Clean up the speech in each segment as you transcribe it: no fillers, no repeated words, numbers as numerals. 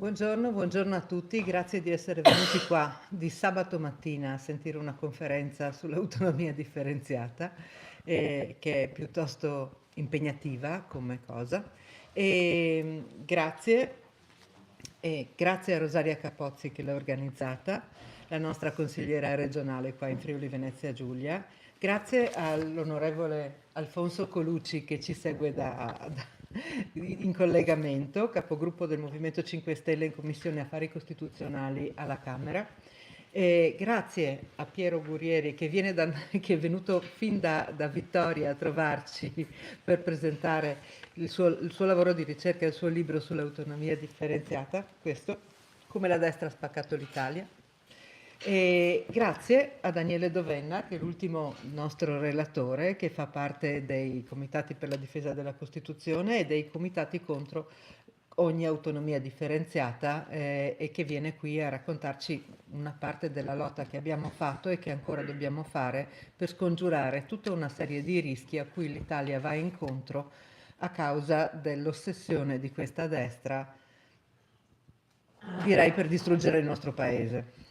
Buongiorno a tutti, grazie di essere venuti qua di sabato mattina a sentire una conferenza sull'autonomia differenziata, che è piuttosto impegnativa come cosa. Grazie, e grazie a Rosaria Capozzi che l'ha organizzata, la nostra consigliera regionale qua in Friuli Venezia Giulia. Grazie all'onorevole Alfonso Colucci che ci segue in collegamento, capogruppo del Movimento 5 Stelle in Commissione Affari Costituzionali alla Camera. Grazie a Piero Gurieri che è venuto fin da Vittoria a trovarci per presentare il suo lavoro di ricerca e il suo libro sull'autonomia differenziata, questo, come la destra ha spaccato l'Italia. E grazie a Daniele Dovenna, che è l'ultimo nostro relatore, che fa parte dei comitati per la difesa della Costituzione e dei comitati contro ogni autonomia differenziata, e che viene qui a raccontarci una parte della lotta che abbiamo fatto e che ancora dobbiamo fare per scongiurare tutta una serie di rischi a cui l'Italia va incontro a causa dell'ossessione di questa destra, direi per distruggere il nostro paese.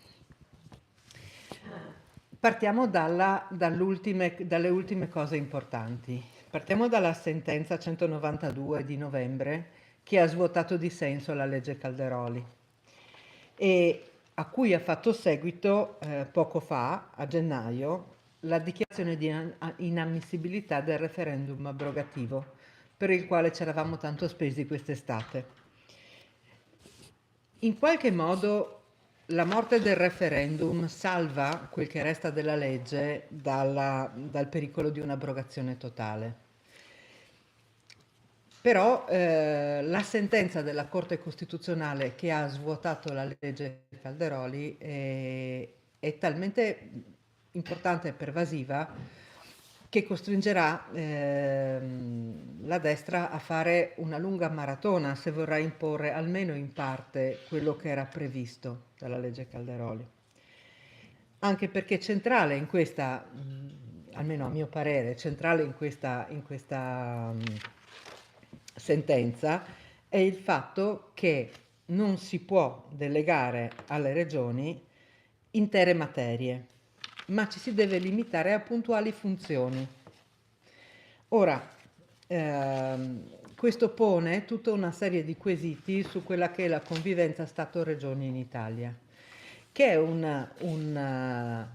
Partiamo dalle ultime cose importanti. Partiamo dalla sentenza 192 di novembre che ha svuotato di senso la legge Calderoli e a cui ha fatto seguito poco fa, a gennaio, la dichiarazione di inammissibilità del referendum abrogativo per il quale ci eravamo tanto spesi quest'estate. In qualche modo la morte del referendum salva quel che resta della legge dal pericolo di un'abrogazione totale. Però la sentenza della Corte Costituzionale che ha svuotato la legge Calderoli è talmente importante e pervasiva che costringerà la destra a fare una lunga maratona se vorrà imporre almeno in parte quello che era previsto dalla legge Calderoli. Anche perché centrale in questa, almeno a mio parere, centrale in questa sentenza è il fatto che non si può delegare alle regioni intere materie, ma ci si deve limitare a puntuali funzioni. Ora, questo pone tutta una serie di quesiti su quella che è la convivenza Stato-Regioni in Italia, che è un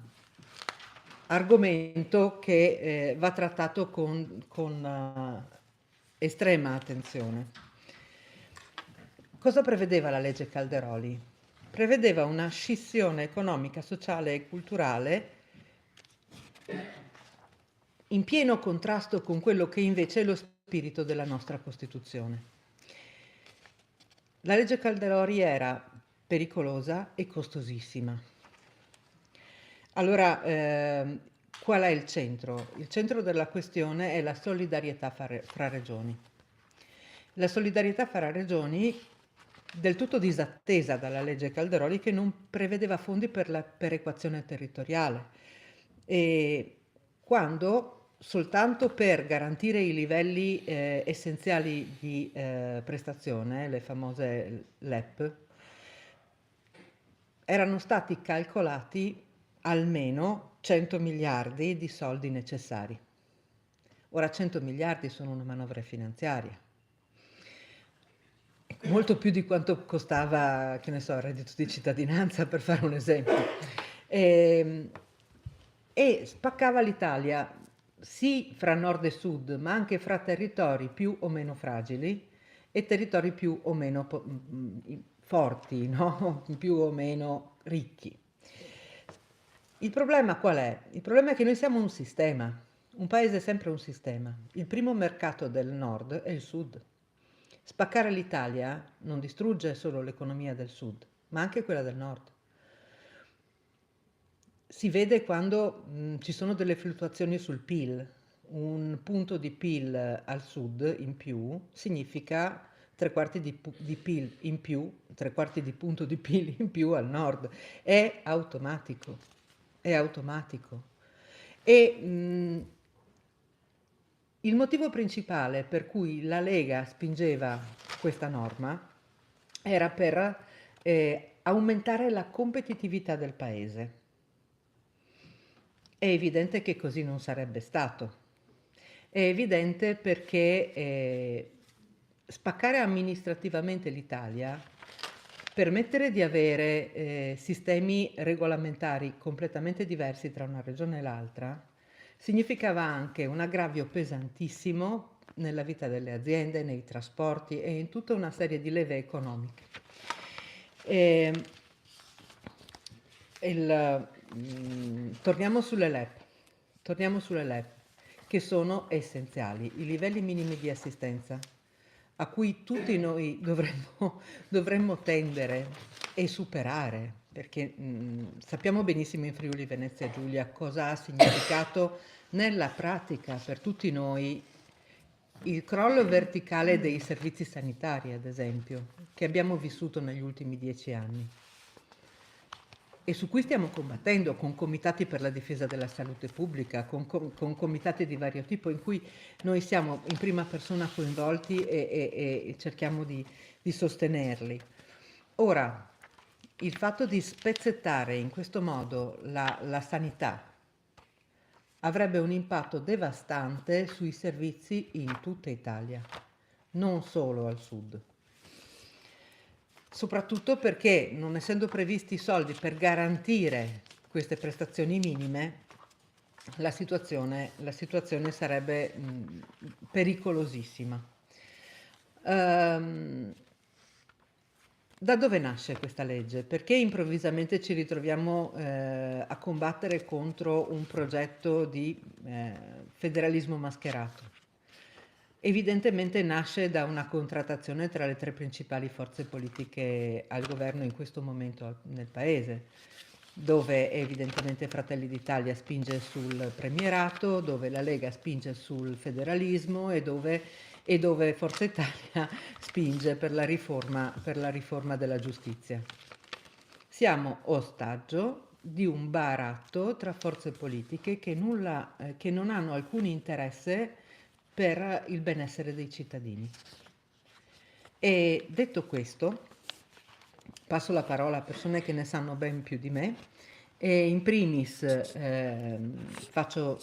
argomento che va trattato con estrema attenzione. Cosa prevedeva la legge Calderoli? Prevedeva una scissione economica, sociale e culturale in pieno contrasto con quello che invece è lo spirito della nostra Costituzione. La legge Calderoli era pericolosa e costosissima. Allora, qual è il centro? Il centro della questione è la solidarietà fra regioni. La solidarietà fra regioni del tutto disattesa dalla legge Calderoli che non prevedeva fondi per la perequazione territoriale e quando soltanto per garantire i livelli essenziali di prestazione, le famose LEP, erano stati calcolati almeno 100 miliardi di soldi necessari. Ora 100 miliardi sono una manovra finanziaria, molto più di quanto costava, che ne so, il reddito di cittadinanza, per fare un esempio. E spaccava l'Italia sì fra nord e sud, ma anche fra territori più o meno fragili e territori più o meno forti, no? Più o meno ricchi. Il problema qual è? Il problema è che noi siamo un sistema, un paese è sempre un sistema. Il primo mercato del nord è il sud. Spaccare l'Italia non distrugge solo l'economia del sud, ma anche quella del nord. Si vede quando ci sono delle fluttuazioni sul PIL. Un punto di PIL al sud in più significa tre quarti di PIL in più, tre quarti di punto di PIL in più al nord. È automatico, è automatico. E il motivo principale per cui la Lega spingeva questa norma era per aumentare la competitività del paese. È evidente che così non sarebbe stato. È evidente perché spaccare amministrativamente l'Italia, permettere di avere sistemi regolamentari completamente diversi tra una regione e l'altra, significava anche un aggravio pesantissimo nella vita delle aziende, nei trasporti e in tutta una serie di leve economiche. E torniamo sulle LEP, che sono essenziali, i livelli minimi di assistenza, a cui tutti noi dovremmo tendere e superare, perché sappiamo benissimo in Friuli Venezia Giulia cosa ha significato nella pratica per tutti noi il crollo verticale dei servizi sanitari, ad esempio, che abbiamo vissuto negli ultimi 10 anni e su cui stiamo combattendo con comitati per la difesa della salute pubblica, con comitati di vario tipo in cui noi siamo in prima persona coinvolti e cerchiamo di sostenerli. Ora, il fatto di spezzettare in questo modo la sanità avrebbe un impatto devastante sui servizi in tutta Italia, non solo al sud. Soprattutto perché, non essendo previsti soldi per garantire queste prestazioni minime, la situazione sarebbe pericolosissima. Da dove nasce questa legge? Perché improvvisamente ci ritroviamo a combattere contro un progetto di federalismo mascherato? Evidentemente nasce da una contrattazione tra le tre principali forze politiche al governo in questo momento nel Paese, dove evidentemente Fratelli d'Italia spinge sul premierato, dove la Lega spinge sul federalismo e dove Forza Italia spinge per la riforma della giustizia. Siamo ostaggio di un baratto tra forze politiche che non hanno alcun interesse per il benessere dei cittadini. E detto questo, passo la parola a persone che ne sanno ben più di me e in primis passo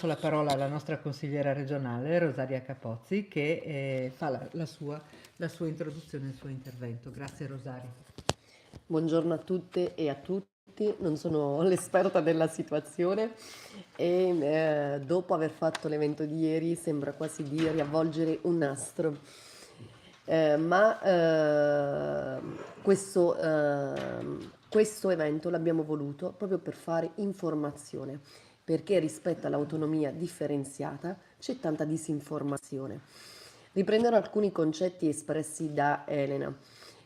la parola alla nostra consigliera regionale Rosaria Capozzi che fa la sua introduzione, il suo intervento. Grazie Rosaria. Buongiorno a tutte e a tutti, non sono l'esperta della situazione e dopo aver fatto l'evento di ieri sembra quasi di riavvolgere un nastro. Questo evento l'abbiamo voluto proprio per fare informazione, perché rispetto all'autonomia differenziata c'è tanta disinformazione. Riprenderò alcuni concetti espressi da Elena.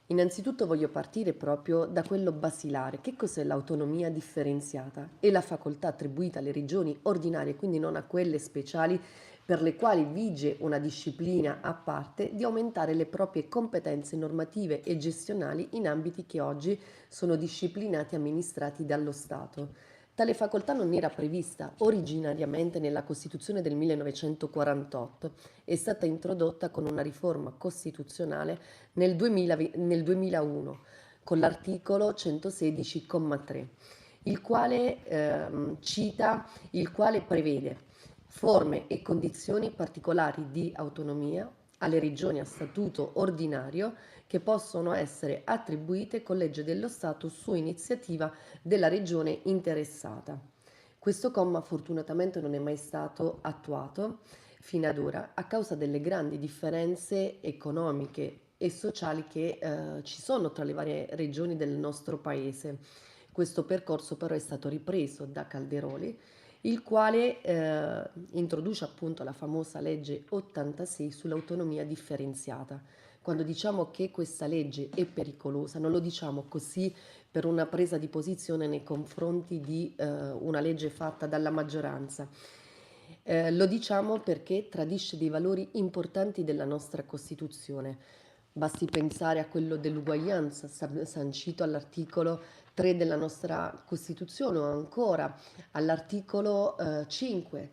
Innanzitutto voglio partire proprio da quello basilare. Che cos'è l'autonomia differenziata? È la facoltà attribuita alle regioni ordinarie, quindi non a quelle speciali, per le quali vige una disciplina a parte, di aumentare le proprie competenze normative e gestionali in ambiti che oggi sono disciplinati e amministrati dallo Stato. Tale facoltà non era prevista originariamente nella Costituzione del 1948, è stata introdotta con una riforma costituzionale nel 2001 con l'articolo 116,3, il quale prevede forme e condizioni particolari di autonomia alle regioni a statuto ordinario che possono essere attribuite con legge dello Stato su iniziativa della regione interessata. Questo comma fortunatamente non è mai stato attuato fino ad ora a causa delle grandi differenze economiche e sociali che ci sono tra le varie regioni del nostro paese. Questo percorso però è stato ripreso da Calderoli, il quale introduce appunto la famosa legge 86 sull'autonomia differenziata. Quando diciamo che questa legge è pericolosa, non lo diciamo così per una presa di posizione nei confronti di una legge fatta dalla maggioranza. Lo diciamo perché tradisce dei valori importanti della nostra Costituzione. Basti pensare a quello dell'uguaglianza sancito all'articolo 3 della nostra Costituzione o ancora all'articolo 5,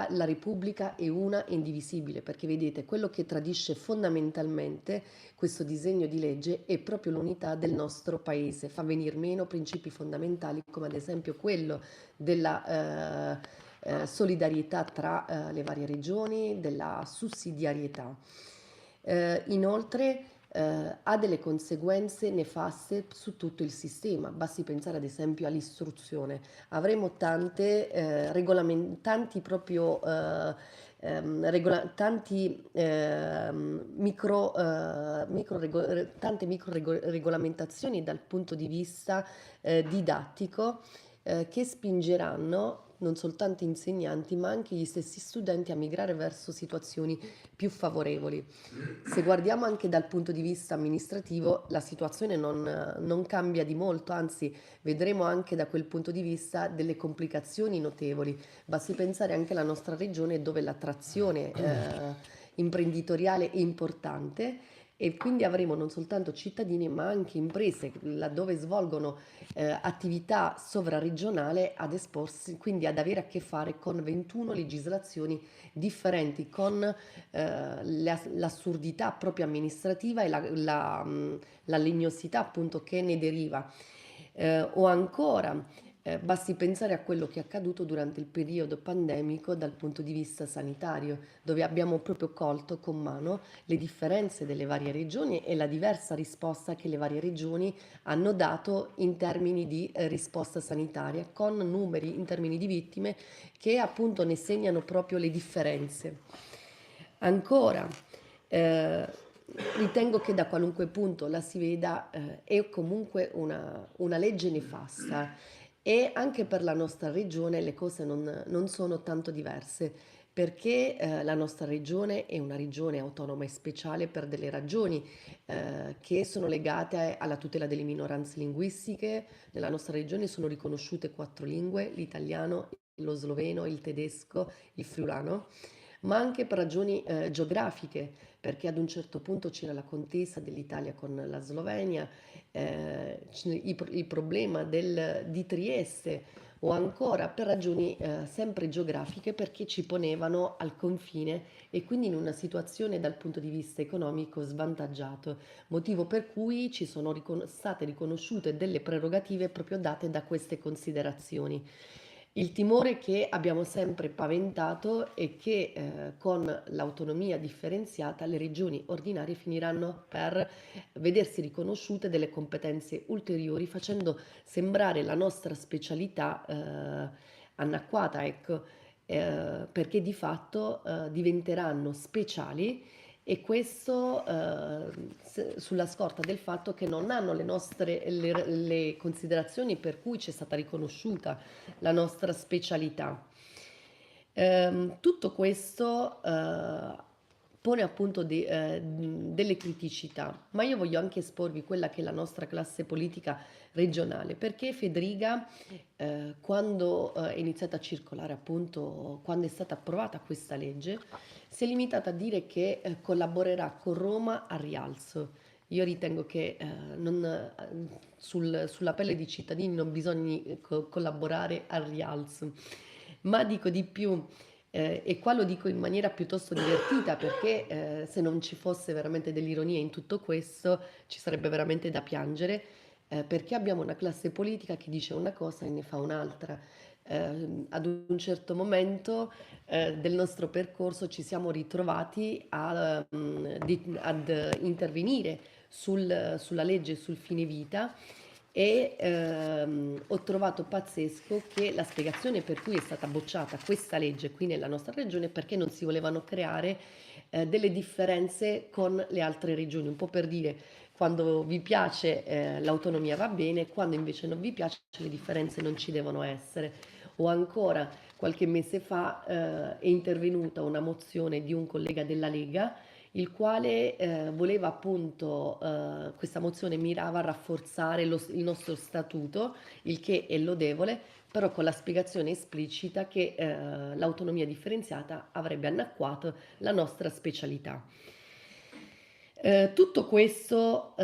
La Repubblica è una e indivisibile, perché vedete, quello che tradisce fondamentalmente questo disegno di legge è proprio l'unità del nostro paese, fa venir meno principi fondamentali come ad esempio quello della solidarietà tra le varie regioni, della sussidiarietà. Inoltre ha delle conseguenze nefaste su tutto il sistema, basti pensare ad esempio all'istruzione. Avremo tanti proprio tanti tante regolamentazioni dal punto di vista didattico che spingeranno non soltanto insegnanti ma anche gli stessi studenti a migrare verso situazioni più favorevoli. Se guardiamo anche dal punto di vista amministrativo, la situazione non cambia di molto, anzi vedremo anche da quel punto di vista delle complicazioni notevoli. Basti pensare anche alla nostra regione dove l'attrazione imprenditoriale è importante e quindi avremo non soltanto cittadini ma anche imprese laddove svolgono attività sovraregionale ad esporsi, quindi ad avere a che fare con 21 legislazioni differenti, con l'assurdità proprio amministrativa e la legnosità appunto che ne deriva. O ancora, basti pensare a quello che è accaduto durante il periodo pandemico dal punto di vista sanitario, dove abbiamo proprio colto con mano le differenze delle varie regioni e la diversa risposta che le varie regioni hanno dato in termini di risposta sanitaria, con numeri in termini di vittime che appunto ne segnano proprio le differenze. Ancora, eh, ritengo che da qualunque punto la si veda è comunque una legge nefasta e anche per la nostra regione le cose non sono tanto diverse perché la nostra regione è una regione autonoma e speciale per delle ragioni che sono legate alla tutela delle minoranze linguistiche. Nella nostra regione sono riconosciute 4 lingue: l'italiano, lo sloveno, il tedesco, il friulano, ma anche per ragioni geografiche, perché ad un certo punto c'era la contesa dell'Italia con la Slovenia, il problema di Trieste, o ancora per ragioni sempre geografiche perché ci ponevano al confine e quindi in una situazione dal punto di vista economico svantaggiato, motivo per cui ci sono state riconosciute delle prerogative proprio date da queste considerazioni. Il timore che abbiamo sempre paventato è che con l'autonomia differenziata le regioni ordinarie finiranno per vedersi riconosciute delle competenze ulteriori, facendo sembrare la nostra specialità anacquata, ecco, perché di fatto diventeranno speciali e questo sulla scorta del fatto che non hanno le considerazioni per cui ci è stata riconosciuta la nostra specialità. Tutto questo pone appunto delle criticità, ma io voglio anche esporvi quella che è la nostra classe politica regionale, perché Federica, quando è iniziata a circolare, appunto, quando è stata approvata questa legge, si è limitata a dire che collaborerà con Roma al rialzo. Io ritengo che sulla pelle dei cittadini non bisogna collaborare al rialzo, ma dico di più, e qua lo dico in maniera piuttosto divertita perché se non ci fosse veramente dell'ironia in tutto questo ci sarebbe veramente da piangere, perché abbiamo una classe politica che dice una cosa e ne fa un'altra. Ad un certo momento del nostro percorso ci siamo ritrovati ad intervenire sulla legge sul fine vita e ho trovato pazzesco che la spiegazione per cui è stata bocciata questa legge qui nella nostra regione è perché non si volevano creare delle differenze con le altre regioni, un po' per dire quando vi piace l'autonomia va bene, quando invece non vi piace le differenze non ci devono essere. O ancora qualche mese fa è intervenuta una mozione di un collega della Lega il quale voleva appunto, questa mozione mirava a rafforzare il nostro statuto, il che è lodevole, però con la spiegazione esplicita che l'autonomia differenziata avrebbe annacquato la nostra specialità. Tutto questo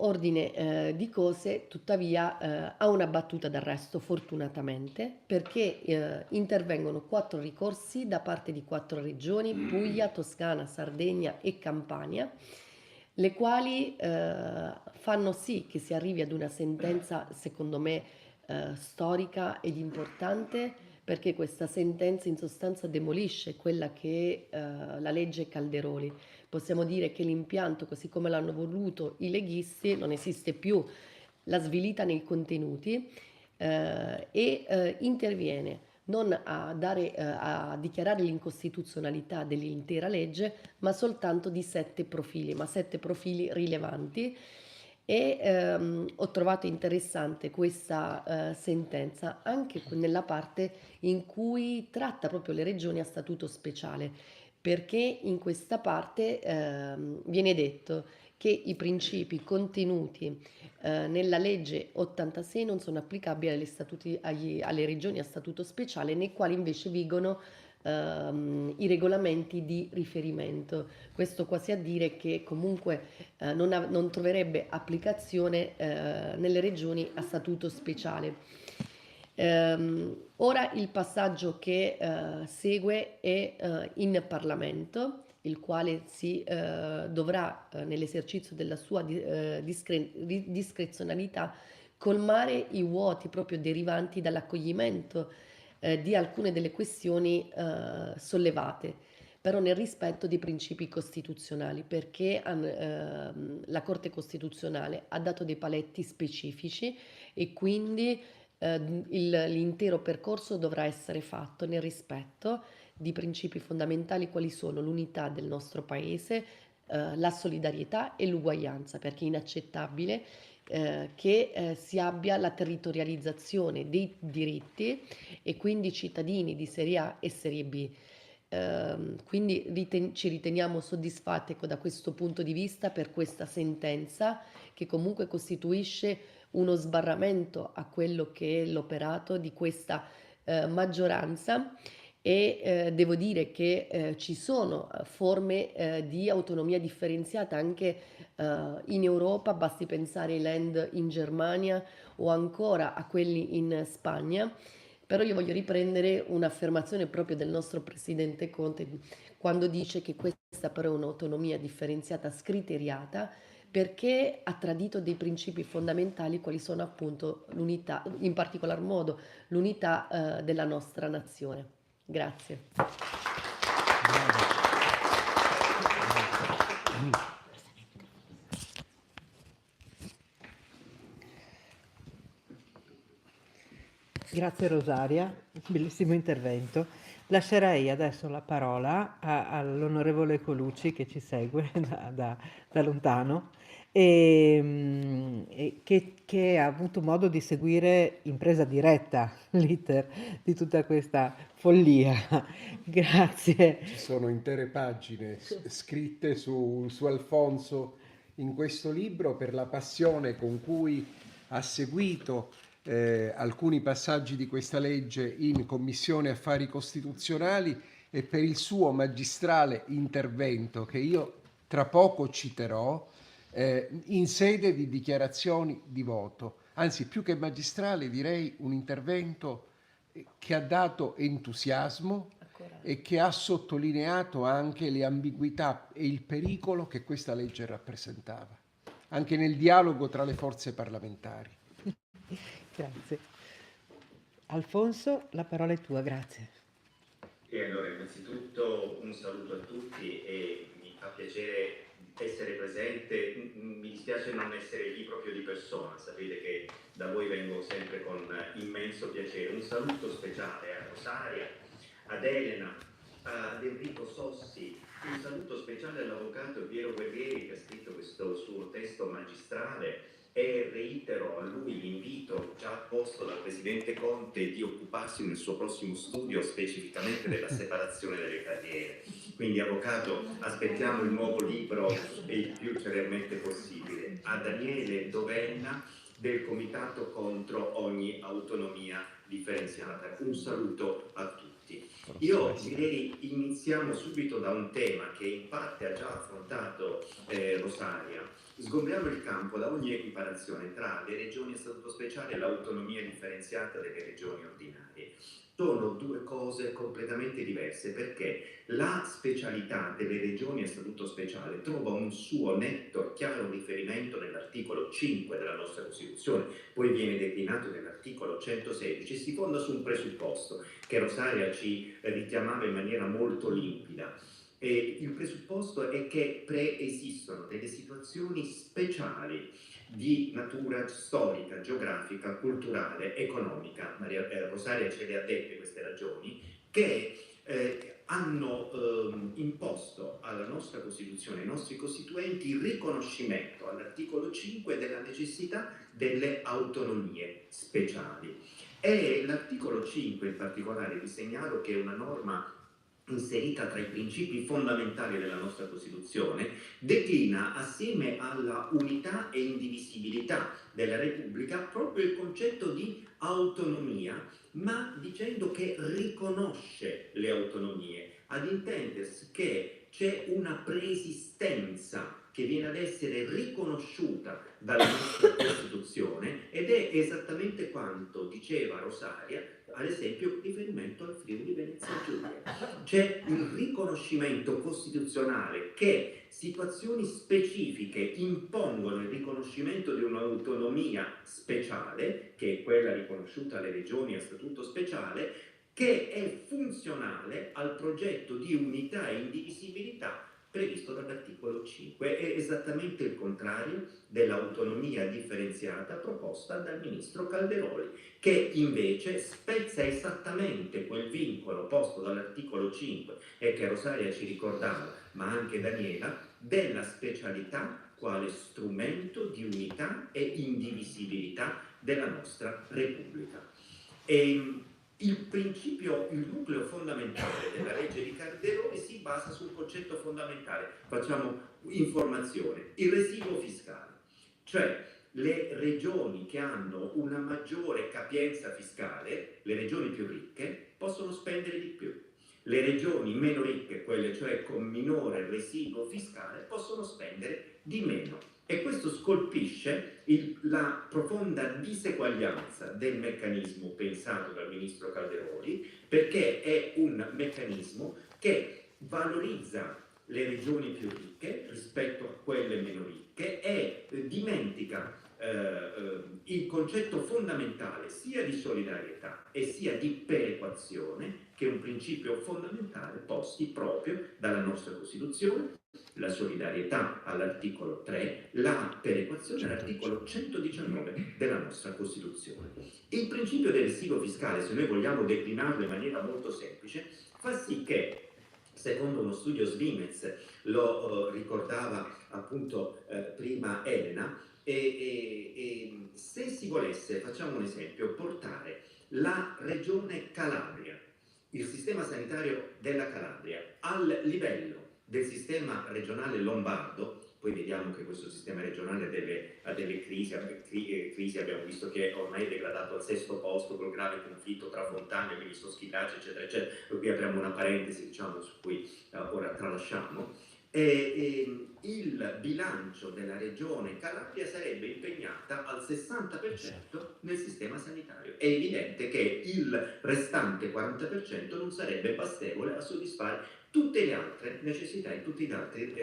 ordine di cose, tuttavia, ha una battuta d'arresto, fortunatamente, perché intervengono 4 ricorsi da parte di 4 regioni, Puglia, Toscana, Sardegna e Campania, le quali fanno sì che si arrivi ad una sentenza, secondo me, storica ed importante, perché questa sentenza in sostanza demolisce quella che è la legge Calderoli. Possiamo dire che l'impianto, così come l'hanno voluto i leghisti, non esiste più, la svilita nei contenuti interviene non a dichiarare l'incostituzionalità dell'intera legge, ma soltanto di 7 profili, ma 7 profili rilevanti. Ho trovato interessante questa sentenza anche nella parte in cui tratta proprio le regioni a statuto speciale, perché in questa parte viene detto che i principi contenuti nella legge 86 non sono applicabili alle regioni a statuto speciale, nei quali invece vigono i regolamenti di riferimento. Questo quasi a dire che comunque non troverebbe applicazione nelle regioni a statuto speciale. Ora il passaggio che segue è in Parlamento, il quale si dovrà, nell'esercizio della sua discrezionalità, colmare i vuoti proprio derivanti dall'accoglimento di alcune delle questioni sollevate, però nel rispetto dei principi costituzionali, perché la Corte Costituzionale ha dato dei paletti specifici e quindi l'intero percorso dovrà essere fatto nel rispetto di principi fondamentali quali sono l'unità del nostro paese, la solidarietà e l'uguaglianza, perché è inaccettabile che si abbia la territorializzazione dei diritti e quindi cittadini di Serie A e Serie B. Quindi ci riteniamo soddisfatti, ecco, da questo punto di vista per questa sentenza che comunque costituisce uno sbarramento a quello che è l'operato di questa maggioranza devo dire che ci sono forme di autonomia differenziata anche in Europa, basti pensare ai land in Germania o ancora a quelli in Spagna. Però io voglio riprendere un'affermazione proprio del nostro presidente Conte quando dice che questa però è un'autonomia differenziata scriteriata perché ha tradito dei principi fondamentali quali sono appunto l'unità, in particolar modo l'unità della nostra nazione. Grazie. Grazie Rosaria, bellissimo intervento. Lascerei adesso la parola all'onorevole Colucci che ci segue da lontano e che ha avuto modo di seguire in presa diretta l'iter di tutta questa follia. Grazie. Ci sono intere pagine scritte su Alfonso in questo libro per la passione con cui ha seguito alcuni passaggi di questa legge in Commissione Affari Costituzionali e per il suo magistrale intervento che io tra poco citerò in sede di dichiarazioni di voto. Anzi, più che magistrale direi un intervento che ha dato entusiasmo e che ha sottolineato anche le ambiguità e il pericolo che questa legge rappresentava, anche nel dialogo tra le forze parlamentari. Grazie. Alfonso, la parola è tua, grazie. E allora, innanzitutto un saluto a tutti e mi fa piacere essere presente. Mi dispiace non essere lì proprio di persona, sapete che da voi vengo sempre con immenso piacere. Un saluto speciale a Rosaria, ad Elena, ad Enrico Sossi, un saluto speciale all'avvocato Piero Guerrieri che ha scritto questo suo testo magistrale e reitero a lui l'invito già posto dal Presidente Conte di occuparsi nel suo prossimo studio specificamente della separazione delle carriere. Quindi avvocato, aspettiamo il nuovo libro il più celermente possibile. A Daniele Dovenna del Comitato contro ogni autonomia differenziata. Un saluto a tutti. Io direi iniziamo subito da un tema che in parte ha già affrontato Rosaria. Sgombriamo il campo da ogni equiparazione tra le regioni a statuto speciale e l'autonomia differenziata delle regioni ordinarie. Sono due cose completamente diverse, perché la specialità delle regioni a statuto speciale trova un suo netto e chiaro riferimento nell'articolo 5 della nostra Costituzione, poi viene declinato nell'articolo 116, si fonda su un presupposto che Rosaria ci richiamava in maniera molto limpida. Il presupposto è che preesistono delle situazioni speciali di natura storica, geografica, culturale, economica. Rosaria ce le ha dette queste ragioni, che hanno imposto alla nostra Costituzione, ai nostri costituenti, il riconoscimento all'articolo 5 della necessità delle autonomie speciali. E l'articolo 5 in particolare, vi segnalo che è una norma inserita tra i principi fondamentali della nostra Costituzione, declina assieme alla unità e indivisibilità della Repubblica proprio il concetto di autonomia, ma dicendo che riconosce le autonomie, ad intendersi che c'è una preesistenza che viene ad essere riconosciuta dalla nostra Costituzione, ed è esattamente quanto diceva Rosaria, ad esempio con riferimento al Friuli Venezia Giulia. C'è il riconoscimento costituzionale che situazioni specifiche impongono il riconoscimento di un'autonomia speciale, che è quella riconosciuta alle regioni a statuto speciale, che è funzionale al progetto di unità e indivisibilità previsto dall'articolo 5. È esattamente il contrario dell'autonomia differenziata proposta dal ministro Calderoli, che invece spezza esattamente quel vincolo posto dall'articolo 5 e che Rosaria ci ricordava, ma anche Daniela, della specialità quale strumento di unità e indivisibilità della nostra Repubblica. Il principio, il nucleo fondamentale della legge di Calderoli si basa sul concetto fondamentale, facciamo informazione, il residuo fiscale, cioè le regioni che hanno una maggiore capienza fiscale, le regioni più ricche, possono spendere di più. Le regioni meno ricche, quelle cioè con minore residuo fiscale, possono spendere di meno. E questo scolpisce la profonda diseguaglianza del meccanismo pensato dal ministro Calderoli, perché è un meccanismo che valorizza le regioni più ricche rispetto a quelle meno ricche e dimentica il concetto fondamentale sia di solidarietà e sia di perequazione, che è un principio fondamentale posti proprio dalla nostra Costituzione, la solidarietà all'articolo 3, la perequazione all'articolo 119 della nostra Costituzione. Il principio del residuo fiscale, se noi vogliamo declinarlo in maniera molto semplice, fa sì che, secondo uno studio Svimez, lo ricordava appunto prima Elena, se si volesse, facciamo un esempio, portare la regione Calabria, il sistema sanitario della Calabria, al livello del sistema regionale lombardo, poi vediamo che questo sistema regionale ha delle crisi, abbiamo visto che ormai è degradato al 6° posto col grave conflitto tra Fontana e il ministro Schillaci, eccetera, eccetera. Qui apriamo una parentesi, diciamo, su cui ora tralasciamo. Il bilancio della regione Calabria sarebbe impegnata al 60% nel sistema sanitario. È evidente che il restante 40% non sarebbe bastevole a soddisfare tutte le altre necessità e tutti gli altri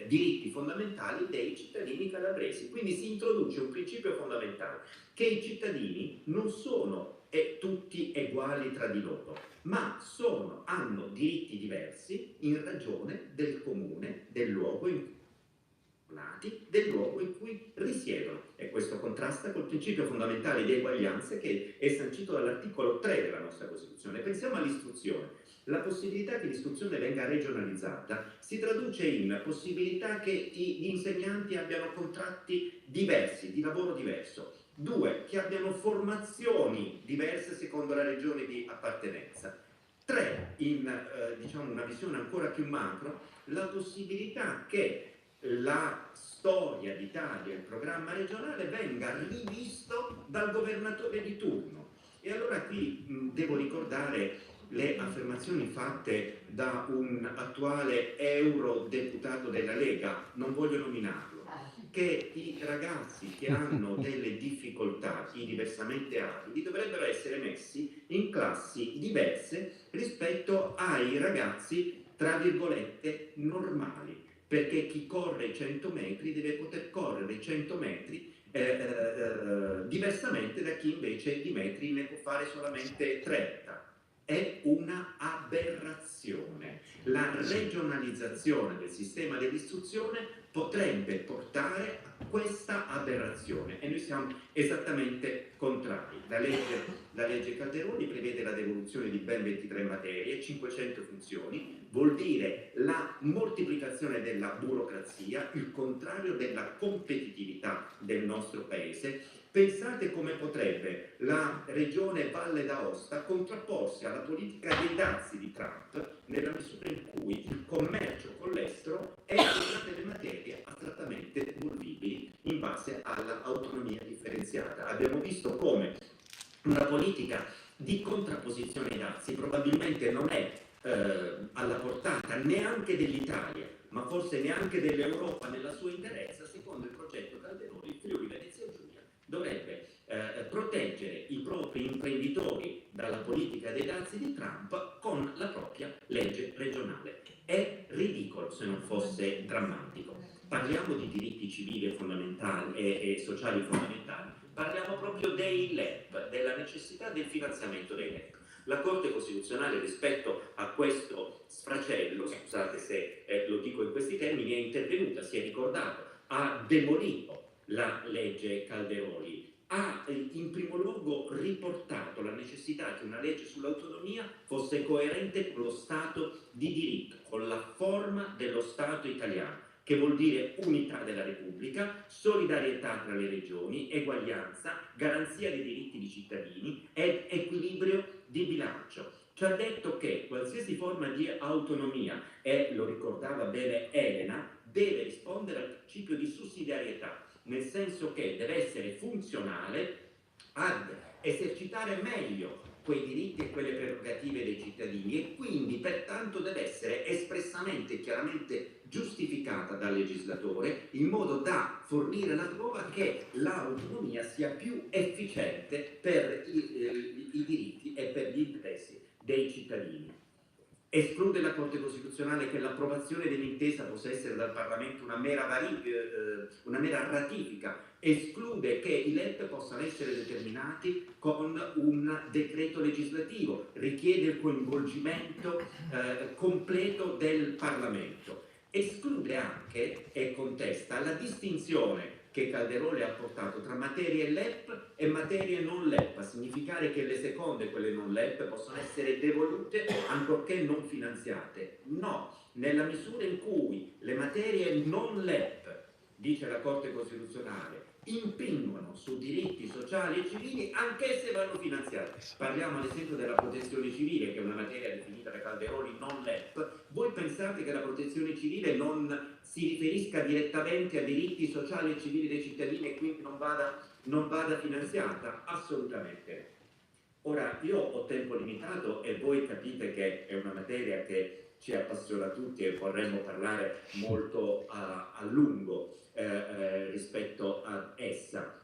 diritti fondamentali dei cittadini calabresi. Quindi si introduce un principio fondamentale, che i cittadini non sono tutti uguali tra di loro, ma hanno diritti diversi in ragione del comune, del luogo in cui sono nati, del luogo in cui risiedono. E questo contrasta col principio fondamentale di eguaglianza che è sancito dall'articolo 3 della nostra Costituzione. Pensiamo all'istruzione. La possibilità che l'istruzione venga regionalizzata si traduce in possibilità che gli insegnanti abbiano contratti diversi, di lavoro diverso. 2, che abbiano formazioni diverse secondo la regione di appartenenza. 3, in diciamo una visione ancora più macro, la possibilità che la storia d'Italia, il programma regionale, venga rivisto dal governatore di turno. E allora qui devo ricordare le affermazioni fatte da un attuale eurodeputato della Lega, non voglio nominarlo, che i ragazzi che hanno delle difficoltà, i diversamente abili, dovrebbero essere messi in classi diverse rispetto ai ragazzi, tra virgolette, normali, perché chi corre 100 metri deve poter correre 100 metri diversamente da chi invece di metri ne può fare solamente 30. È una aberrazione. La regionalizzazione del sistema dell'istruzione potrebbe portare a questa aberrazione e noi siamo esattamente contrari. La legge Calderoli prevede la devoluzione di ben 23 materie, 500 funzioni, vuol dire la moltiplicazione della burocrazia, il contrario della competitività del nostro paese. Pensate come potrebbe la regione Valle d'Aosta contrapporsi alla politica dei dazi di Trump nella misura in cui il commercio con l'estero è una delle materie astrattamente devolvibili in base all'autonomia differenziata. Abbiamo visto come una politica di contrapposizione ai dazi probabilmente non è alla portata neanche dell'Italia, ma forse neanche dell'Europa nella sua interezza. Secondo il progetto Calderoli, il Friuli Venezia Giulia dovrebbe proteggere i propri imprenditori dalla politica dei dazi di Trump con la propria legge regionale. È ridicolo se non fosse drammatico. Parliamo di diritti civili e fondamentali e sociali fondamentali, parliamo proprio dei LEP, della necessità del finanziamento dei LEP. La Corte Costituzionale rispetto a questo sfracello, scusate se lo dico in questi termini, è intervenuta, si è ricordato, ha demolito la legge Calderoli, ha in primo luogo riportato la necessità che una legge sull'autonomia fosse coerente con lo Stato di diritto, con la forma dello Stato italiano, che vuol dire unità della Repubblica, solidarietà tra le regioni, eguaglianza, garanzia dei diritti dei cittadini ed equilibrio di bilancio. Ci ha detto che qualsiasi forma di autonomia, e lo ricordava bene Elena, deve rispondere al principio di sussidiarietà, nel senso che deve essere funzionale ad esercitare meglio quei diritti e quelle prerogative dei cittadini e quindi pertanto deve essere espressamente e chiaramente giustificata dal legislatore in modo da fornire la prova che l'autonomia sia più efficiente per i diritti e per gli interessi dei cittadini. Esclude la Corte Costituzionale che l'approvazione dell'intesa possa essere dal Parlamento una mera ratifica, esclude che i LEP possano essere determinati con un decreto legislativo, richiede il coinvolgimento completo del Parlamento, esclude anche e contesta la distinzione che Calderoli ha portato tra materie LEP e materie non LEP, a significare che le seconde, quelle non LEP, possono essere devolute ancorché non finanziate. No, nella misura in cui le materie non LEP, dice la Corte Costituzionale, impingono su diritti sociali e civili anche se vanno finanziati. Parliamo ad esempio della protezione civile, che è una materia definita da Calderoli non LEP. Voi pensate che la protezione civile non si riferisca direttamente a diritti sociali e civili dei cittadini e quindi non vada finanziata? Assolutamente. Ora, io ho tempo limitato e voi capite che è una materia che ci appassiona tutti e vorremmo parlare molto a lungo rispetto ad essa.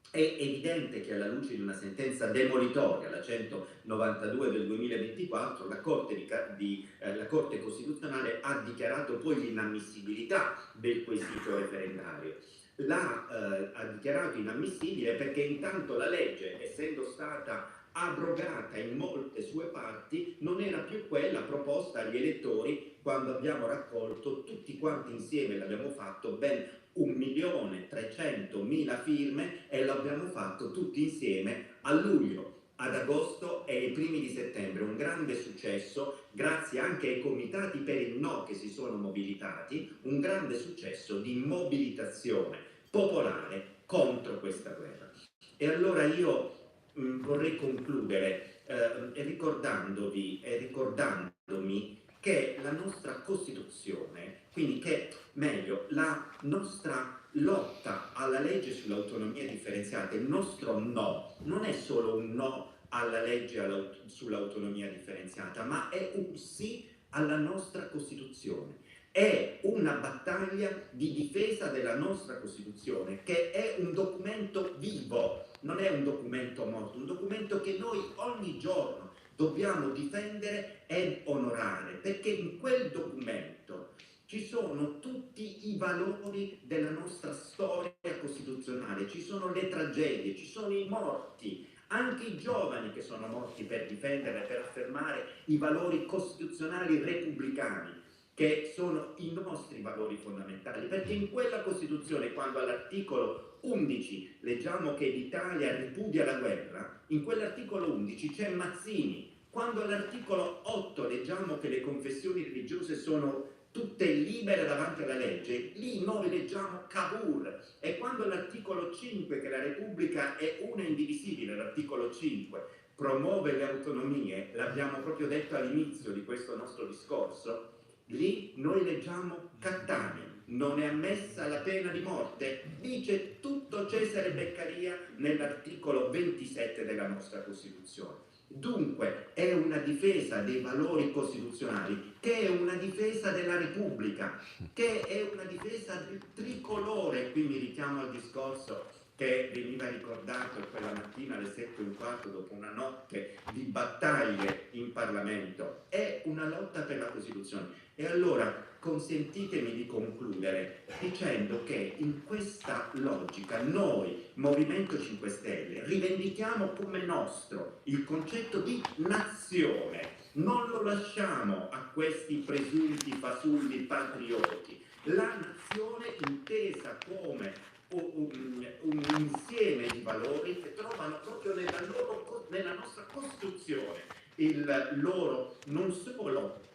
È evidente che alla luce di una sentenza demolitoria, la 192 del 2024, la Corte Costituzionale ha dichiarato poi l'inammissibilità del quesito referendario. Ha dichiarato inammissibile perché intanto la legge, essendo stata abrogata in molte sue parti, non era più quella proposta agli elettori quando abbiamo raccolto tutti quanti insieme, l'abbiamo fatto ben 1.300.000 firme e l'abbiamo fatto tutti insieme a luglio, ad agosto e ai primi di settembre. Un grande successo, grazie anche ai comitati per il no che si sono mobilitati, un grande successo di mobilitazione popolare contro questa guerra. E allora io vorrei concludere ricordandomi che la nostra Costituzione, quindi la nostra lotta alla legge sull'autonomia differenziata, il nostro no, non è solo un no alla legge sull'autonomia differenziata, ma è un sì alla nostra Costituzione. È una battaglia di difesa della nostra Costituzione, che è un documento vivo, non è un documento morto, un documento che noi ogni giorno dobbiamo difendere e onorare, perché in quel documento ci sono tutti i valori della nostra storia costituzionale, ci sono le tragedie, ci sono i morti, anche i giovani che sono morti per difendere, per affermare i valori costituzionali repubblicani, che sono i nostri valori fondamentali, perché in quella Costituzione, quando all'articolo 11 leggiamo che l'Italia ripudia la guerra, in quell'articolo 11 c'è Mazzini. Quando all'articolo 8 leggiamo che le confessioni religiose sono tutte libere davanti alla legge, lì noi leggiamo Cavour. E quando all'articolo 5, che la Repubblica è una e indivisibile, l'articolo 5 promuove le autonomie, l'abbiamo proprio detto all'inizio di questo nostro discorso, lì noi leggiamo Cattaneo, non è ammessa la pena di morte, dice tutto Cesare Beccaria nell'articolo 27 della nostra Costituzione. Dunque è una difesa dei valori costituzionali, che è una difesa della Repubblica, che è una difesa del tricolore. Qui mi richiamo al discorso che veniva ricordato quella mattina alle 7:15 dopo una notte di battaglie in Parlamento. È una lotta per la Costituzione. E allora consentitemi di concludere dicendo che in questa logica noi, Movimento 5 Stelle, rivendichiamo come nostro il concetto di nazione. Non lo lasciamo a questi presunti fasulli patrioti. La nazione intesa come un insieme di valori che trovano proprio nella nostra Costituzione il loro non solo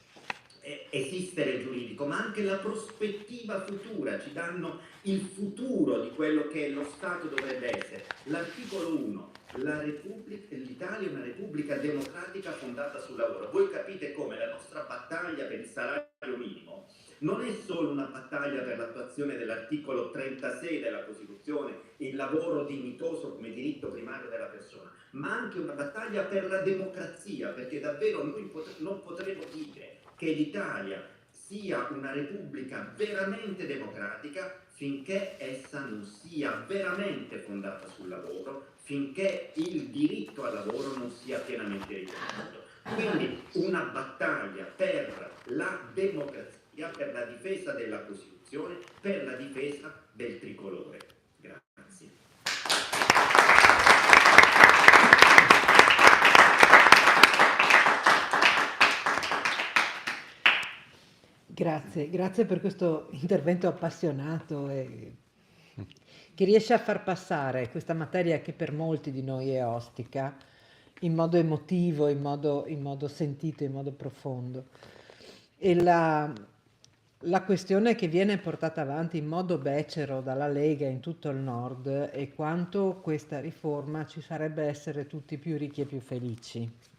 esistere giuridico, ma anche la prospettiva futura, ci danno il futuro di quello che lo Stato dovrebbe essere. L'articolo 1, l'Italia è una repubblica democratica fondata sul lavoro. Voi capite come la nostra battaglia per il salario minimo non è solo una battaglia per l'attuazione dell'articolo 36 della Costituzione, il lavoro dignitoso come diritto primario della persona, ma anche una battaglia per la democrazia, perché davvero noi non potremo dire che l'Italia sia una repubblica veramente democratica finché essa non sia veramente fondata sul lavoro, finché il diritto al lavoro non sia pienamente riconosciuto. Quindi una battaglia per la democrazia, per la difesa della Costituzione, per la difesa del tricolore. Grazie. Grazie per questo intervento appassionato e che riesce a far passare questa materia che per molti di noi è ostica in modo emotivo, in modo sentito, in modo profondo. E la questione che viene portata avanti in modo becero dalla Lega in tutto il Nord è quanto questa riforma ci farebbe essere tutti più ricchi e più felici.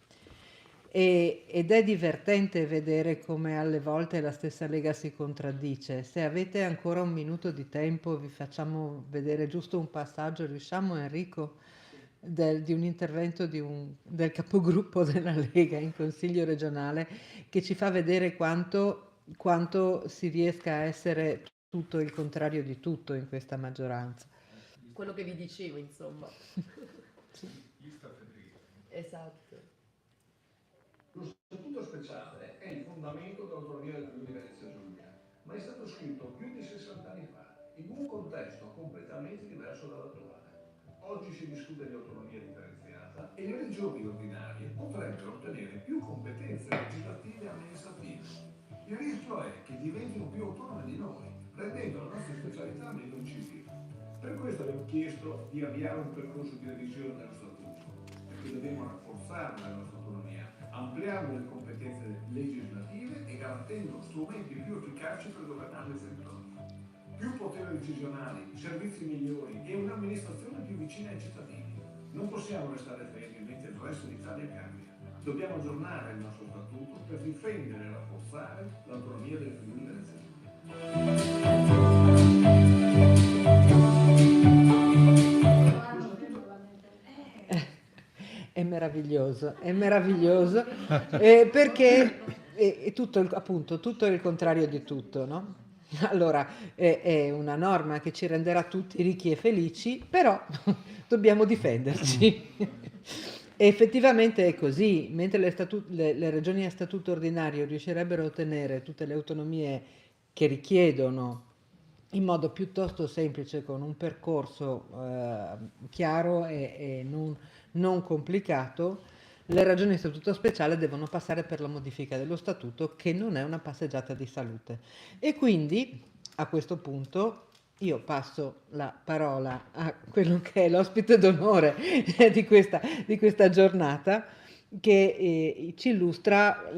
Ed è divertente vedere come alle volte la stessa Lega si contraddice. Se avete ancora un minuto di tempo vi facciamo vedere giusto un passaggio, riusciamo Enrico, di un intervento del capogruppo della Lega in Consiglio regionale che ci fa vedere quanto si riesca a essere tutto il contrario di tutto in questa maggioranza. Quello che vi dicevo, insomma. Sì. Esatto. Lo statuto speciale è il fondamento dell'autonomia del Friuli Venezia Giulia, ma è stato scritto più di 60 anni fa, in un contesto completamente diverso dall'attuale. Oggi si discute di autonomia differenziata e le regioni ordinarie potrebbero ottenere più competenze legislative e amministrative. Il rischio è che diventino più autonome di noi, rendendo la nostra specialità meno incisiva. Per questo abbiamo chiesto di avviare un percorso di revisione dello statuto, perché dobbiamo rafforzare la nostra autonomia, ampliando le competenze legislative e garantendo strumenti più efficaci per governare il territorio. Più poteri decisionali, servizi migliori e un'amministrazione più vicina ai cittadini. Non possiamo restare fermi mentre il resto d'Italia cambia. Dobbiamo aggiornare il nostro statuto per difendere e rafforzare l'autonomia del Friuli Venezia Giulia. È meraviglioso. è meraviglioso perché è tutto, appunto, tutto il contrario di tutto, no? Allora, è una norma che ci renderà tutti ricchi e felici, però dobbiamo difenderci. E effettivamente è così, mentre le regioni a statuto ordinario riuscirebbero a ottenere tutte le autonomie che richiedono in modo piuttosto semplice, con un percorso chiaro e non complicato, le ragioni di statuto speciale devono passare per la modifica dello statuto, che non è una passeggiata di salute. E quindi a questo punto io passo la parola a quello che è l'ospite d'onore di questa giornata, che ci illustra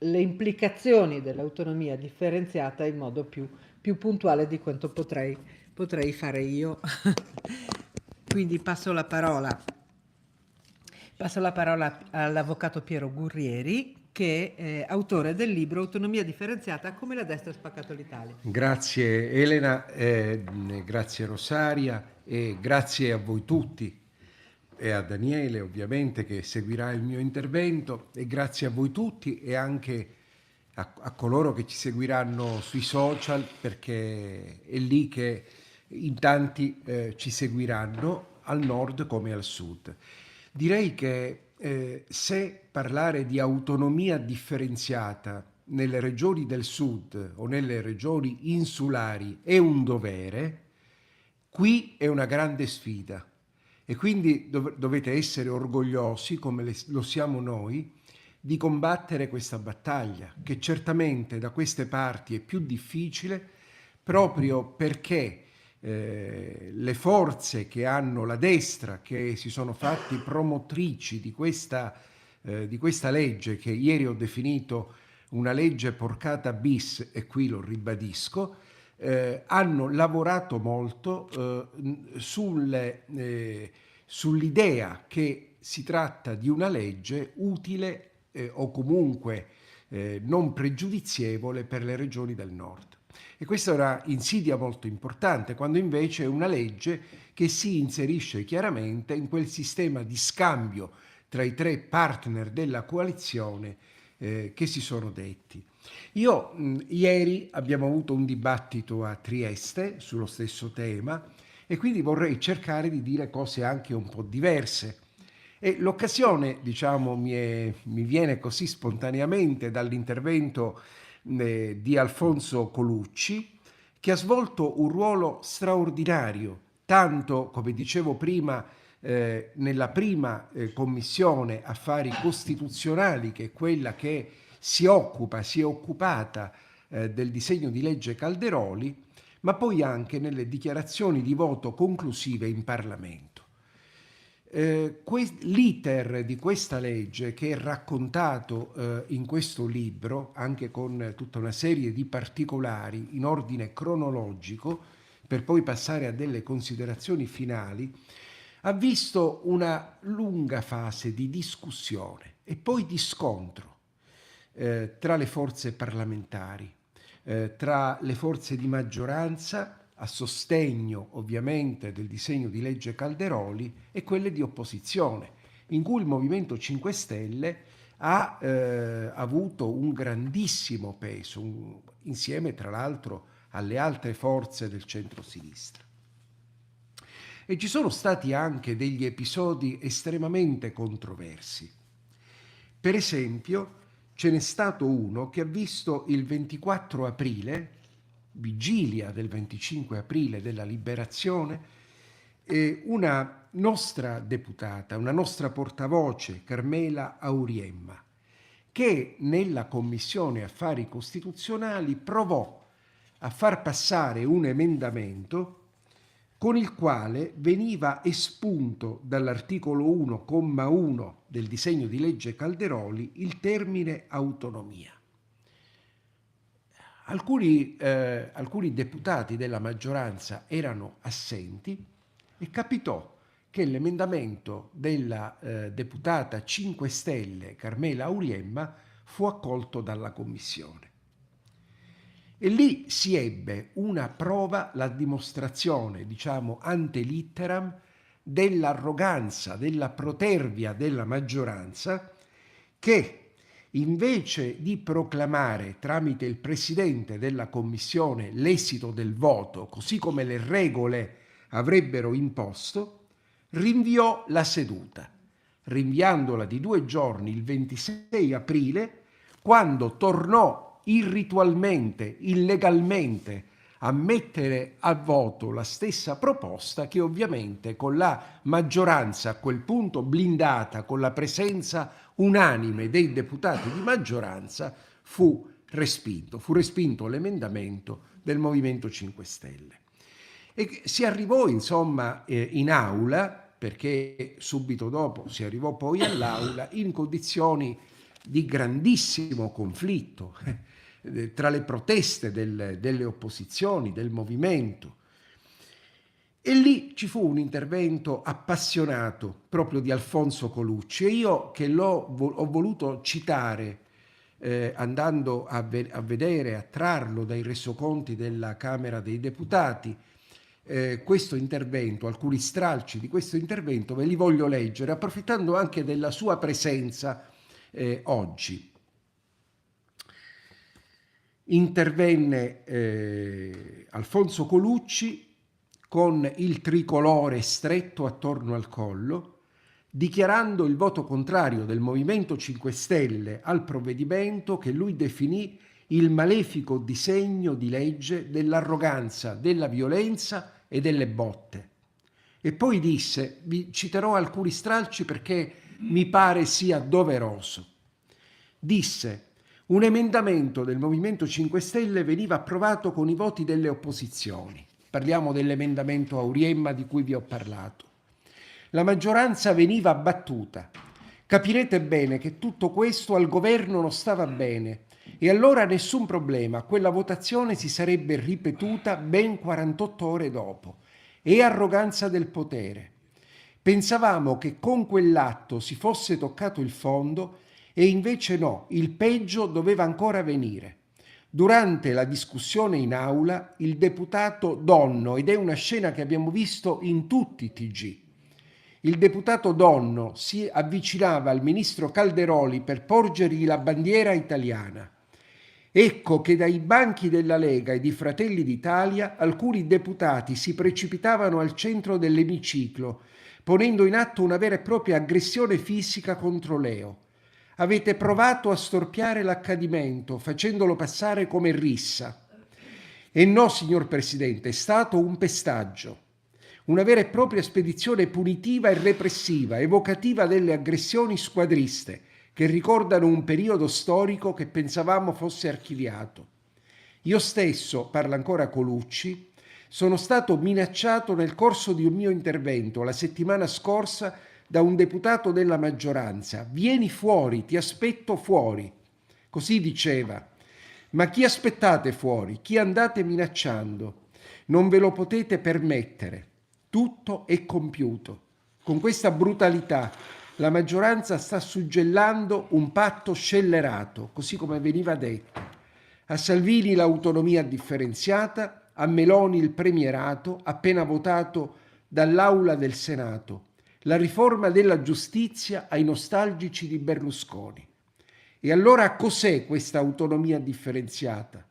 le implicazioni dell'autonomia differenziata in modo più puntuale di quanto potrei fare io. Quindi passo la parola all'avvocato Piero Gurrieri, che è autore del libro Autonomia differenziata, come la destra ha spaccato l'Italia. Grazie Elena, grazie Rosaria e grazie a voi tutti e a Daniele ovviamente che seguirà il mio intervento, e grazie a voi tutti e anche a coloro che ci seguiranno sui social, perché è lì che in tanti ci seguiranno al nord come al sud. Direi che se parlare di autonomia differenziata nelle regioni del sud o nelle regioni insulari è un dovere, qui è una grande sfida e quindi dovete essere orgogliosi, come lo siamo noi, di combattere questa battaglia, che certamente da queste parti è più difficile proprio perché le forze che hanno la destra, che si sono fatti promotrici di questa legge, che ieri ho definito una legge porcata bis, e qui lo ribadisco, hanno lavorato molto sull'idea che si tratta di una legge utile o comunque non pregiudizievole per le regioni del nord. E questa è una insidia molto importante, quando invece è una legge che si inserisce chiaramente in quel sistema di scambio tra i tre partner della coalizione che si sono detti. Ieri abbiamo avuto un dibattito a Trieste sullo stesso tema e quindi vorrei cercare di dire cose anche un po' diverse. E l'occasione, diciamo, mi viene così spontaneamente dall'intervento di Alfonso Colucci, che ha svolto un ruolo straordinario, tanto, come dicevo prima, nella prima commissione affari costituzionali, che è quella che si è occupata del disegno di legge Calderoli, ma poi anche nelle dichiarazioni di voto conclusive in Parlamento. L'iter di questa legge, che è raccontato in questo libro, anche con tutta una serie di particolari in ordine cronologico, per poi passare a delle considerazioni finali, ha visto una lunga fase di discussione e poi di scontro tra le forze parlamentari, tra le forze di maggioranza a sostegno ovviamente del disegno di legge Calderoli e quelle di opposizione, in cui il Movimento 5 Stelle ha avuto un grandissimo peso, insieme tra l'altro alle altre forze del centro-sinistra. E ci sono stati anche degli episodi estremamente controversi. Per esempio, ce n'è stato uno che ha visto il 24 aprile, vigilia del 25 aprile della Liberazione, una nostra deputata, una nostra portavoce, Carmela Auriemma, che nella Commissione Affari Costituzionali provò a far passare un emendamento con il quale veniva espunto dall'articolo 1, comma 1 del disegno di legge Calderoli il termine autonomia. Alcuni deputati della maggioranza erano assenti e capitò che l'emendamento della deputata 5 Stelle Carmela Auriemma fu accolto dalla Commissione. E lì si ebbe una prova, la dimostrazione, diciamo, ante litteram dell'arroganza, della protervia della maggioranza, che invece di proclamare tramite il presidente della commissione l'esito del voto, così come le regole avrebbero imposto, rinviò la seduta, rinviandola di 2 giorni il 26 aprile, quando tornò irritualmente, illegalmente, a mettere a voto la stessa proposta che ovviamente con la maggioranza a quel punto blindata, con la presenza unanime dei deputati di maggioranza, fu respinto. Fu respinto l'emendamento del Movimento 5 Stelle. E si arrivò insomma in aula, perché subito dopo si arrivò poi all'aula, in condizioni di grandissimo conflitto tra le proteste delle opposizioni, del movimento. E lì ci fu un intervento appassionato proprio di Alfonso Colucci, e io che ho voluto citare andando a vedere, a trarlo dai resoconti della Camera dei Deputati, questo intervento, alcuni stralci di questo intervento ve li voglio leggere, approfittando anche della sua presenza oggi. Intervenne Alfonso Colucci con il tricolore stretto attorno al collo, dichiarando il voto contrario del Movimento 5 Stelle al provvedimento che lui definì il malefico disegno di legge dell'arroganza, della violenza e delle botte. E poi disse, vi citerò alcuni stralci perché mi pare sia doveroso, disse: un emendamento del Movimento 5 Stelle veniva approvato con i voti delle opposizioni. Parliamo dell'emendamento Auriemma di cui vi ho parlato. La maggioranza veniva abbattuta. Capirete bene che tutto questo al governo non stava bene e allora nessun problema, quella votazione si sarebbe ripetuta ben 48 ore dopo. E arroganza del potere. Pensavamo che con quell'atto si fosse toccato il fondo e invece no, il peggio doveva ancora venire. Durante la discussione in aula, il deputato Donno, ed è una scena che abbiamo visto in tutti i TG, il deputato Donno si avvicinava al ministro Calderoli per porgergli la bandiera italiana. Ecco che dai banchi della Lega e di Fratelli d'Italia alcuni deputati si precipitavano al centro dell'emiciclo, ponendo in atto una vera e propria aggressione fisica contro Leo. Avete provato a storpiare l'accadimento, facendolo passare come rissa. E no, signor Presidente, è stato un pestaggio, una vera e propria spedizione punitiva e repressiva, evocativa delle aggressioni squadriste, che ricordano un periodo storico che pensavamo fosse archiviato. Io stesso, parla ancora Colucci, sono stato minacciato nel corso di un mio intervento la settimana scorsa da un deputato della maggioranza. Vieni fuori, ti aspetto fuori. Così diceva. Ma chi aspettate fuori? Chi andate minacciando? Non ve lo potete permettere. Tutto è compiuto. Con questa brutalità la maggioranza sta suggellando un patto scellerato, così come veniva detto. A Salvini l'autonomia differenziata, a Meloni il premierato, appena votato dall'Aula del Senato. La riforma della giustizia ai nostalgici di Berlusconi. E allora cos'è questa autonomia differenziata?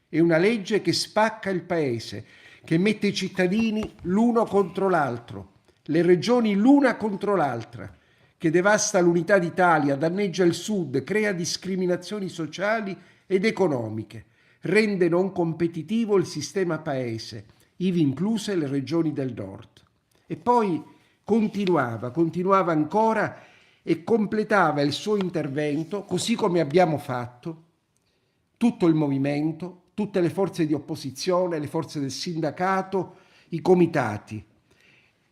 È una legge che spacca il paese, che mette i cittadini l'uno contro l'altro, le regioni l'una contro l'altra, che devasta l'unità d'Italia, danneggia il Sud, crea discriminazioni sociali ed economiche, rende non competitivo il sistema paese, ivi incluse le regioni del Nord. E poi continuava ancora e completava il suo intervento, così come abbiamo fatto, tutto il movimento, tutte le forze di opposizione, le forze del sindacato, i comitati.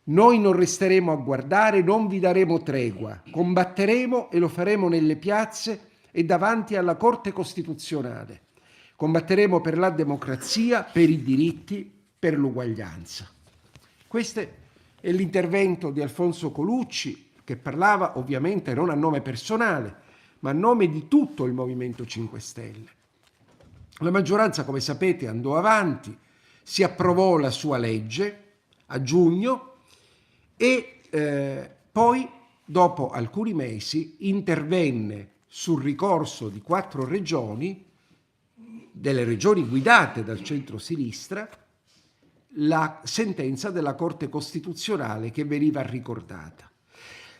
Noi non resteremo a guardare, non vi daremo tregua, combatteremo e lo faremo nelle piazze e davanti alla Corte Costituzionale. Combatteremo per la democrazia, per i diritti, per l'uguaglianza. Questo è l'intervento di Alfonso Colucci, che parlava ovviamente non a nome personale, ma a nome di tutto il Movimento 5 Stelle. La maggioranza, come sapete, andò avanti, si approvò la sua legge a giugno e poi, dopo alcuni mesi, intervenne sul ricorso di 4 regioni, delle regioni guidate dal centro-sinistra, la sentenza della Corte Costituzionale che veniva ricordata.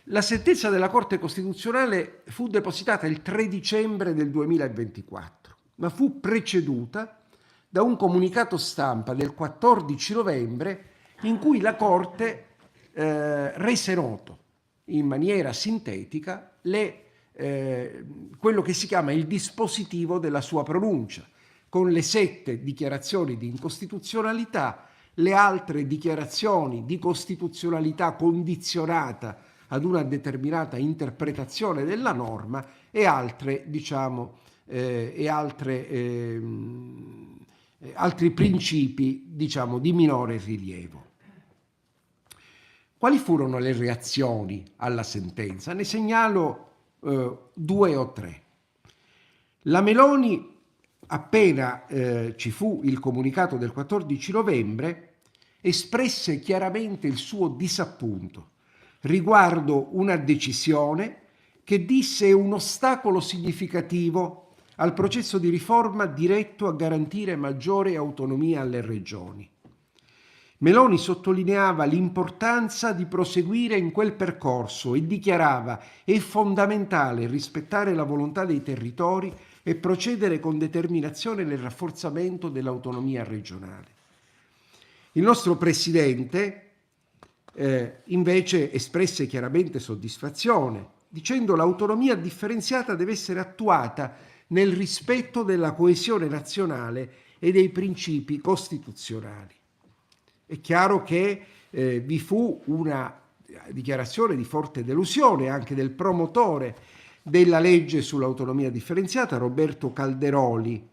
La sentenza della Corte Costituzionale fu depositata il 3 dicembre del 2024, ma fu preceduta da un comunicato stampa del 14 novembre in cui la Corte rese noto in maniera sintetica quello che si chiama il dispositivo della sua pronuncia, con le 7 dichiarazioni di incostituzionalità, le altre dichiarazioni di costituzionalità condizionata ad una determinata interpretazione della norma e altre, altri principi, di minore rilievo. Quali furono le reazioni alla sentenza? Ne segnalo 2 o 3. La Meloni, appena ci fu il comunicato del 14 novembre, espresse chiaramente il suo disappunto riguardo una decisione che disse è un ostacolo significativo al processo di riforma diretto a garantire maggiore autonomia alle regioni. Meloni sottolineava l'importanza di proseguire in quel percorso e dichiarava è fondamentale rispettare la volontà dei territori e procedere con determinazione nel rafforzamento dell'autonomia regionale. Il nostro Presidente invece espresse chiaramente soddisfazione, dicendo l'autonomia differenziata deve essere attuata nel rispetto della coesione nazionale e dei principi costituzionali. È chiaro che vi fu una dichiarazione di forte delusione anche del promotore della legge sull'autonomia differenziata, Roberto Calderoli,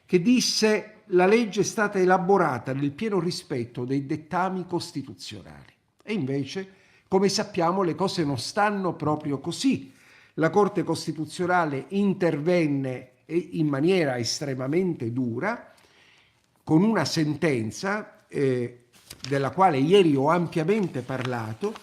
che disse la legge è stata elaborata nel pieno rispetto dei dettami costituzionali. E invece, come sappiamo, le cose non stanno proprio così. La Corte Costituzionale intervenne in maniera estremamente dura con una sentenza della quale ieri ho ampiamente parlato,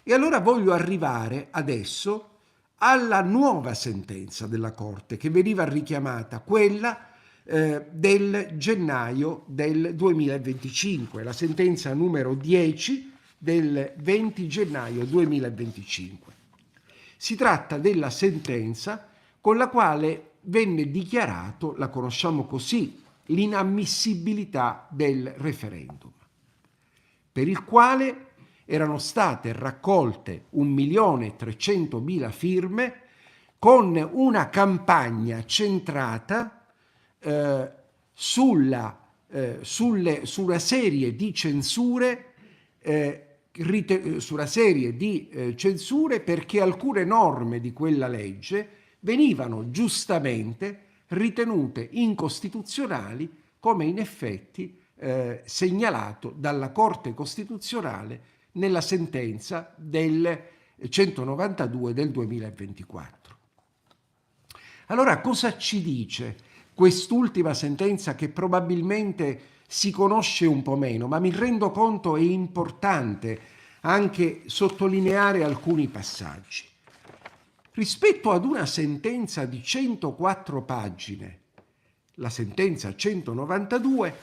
e allora voglio arrivare adesso alla nuova sentenza della Corte che veniva richiamata, quella del gennaio del 2025, la sentenza numero 10 del 20 gennaio 2025. Si tratta della sentenza con la quale venne dichiarato, la conosciamo così, l'inammissibilità del referendum, per il quale erano state raccolte 1.300.000 firme con una campagna centrata su una serie di censure perché alcune norme di quella legge venivano giustamente ritenute incostituzionali, come in effetti segnalato dalla Corte Costituzionale nella sentenza del 192 del 2024. Allora, cosa ci dice quest'ultima sentenza, che probabilmente si conosce un po' meno, ma mi rendo conto è importante anche sottolineare alcuni passaggi? Rispetto ad una sentenza di 104 pagine, la sentenza 192,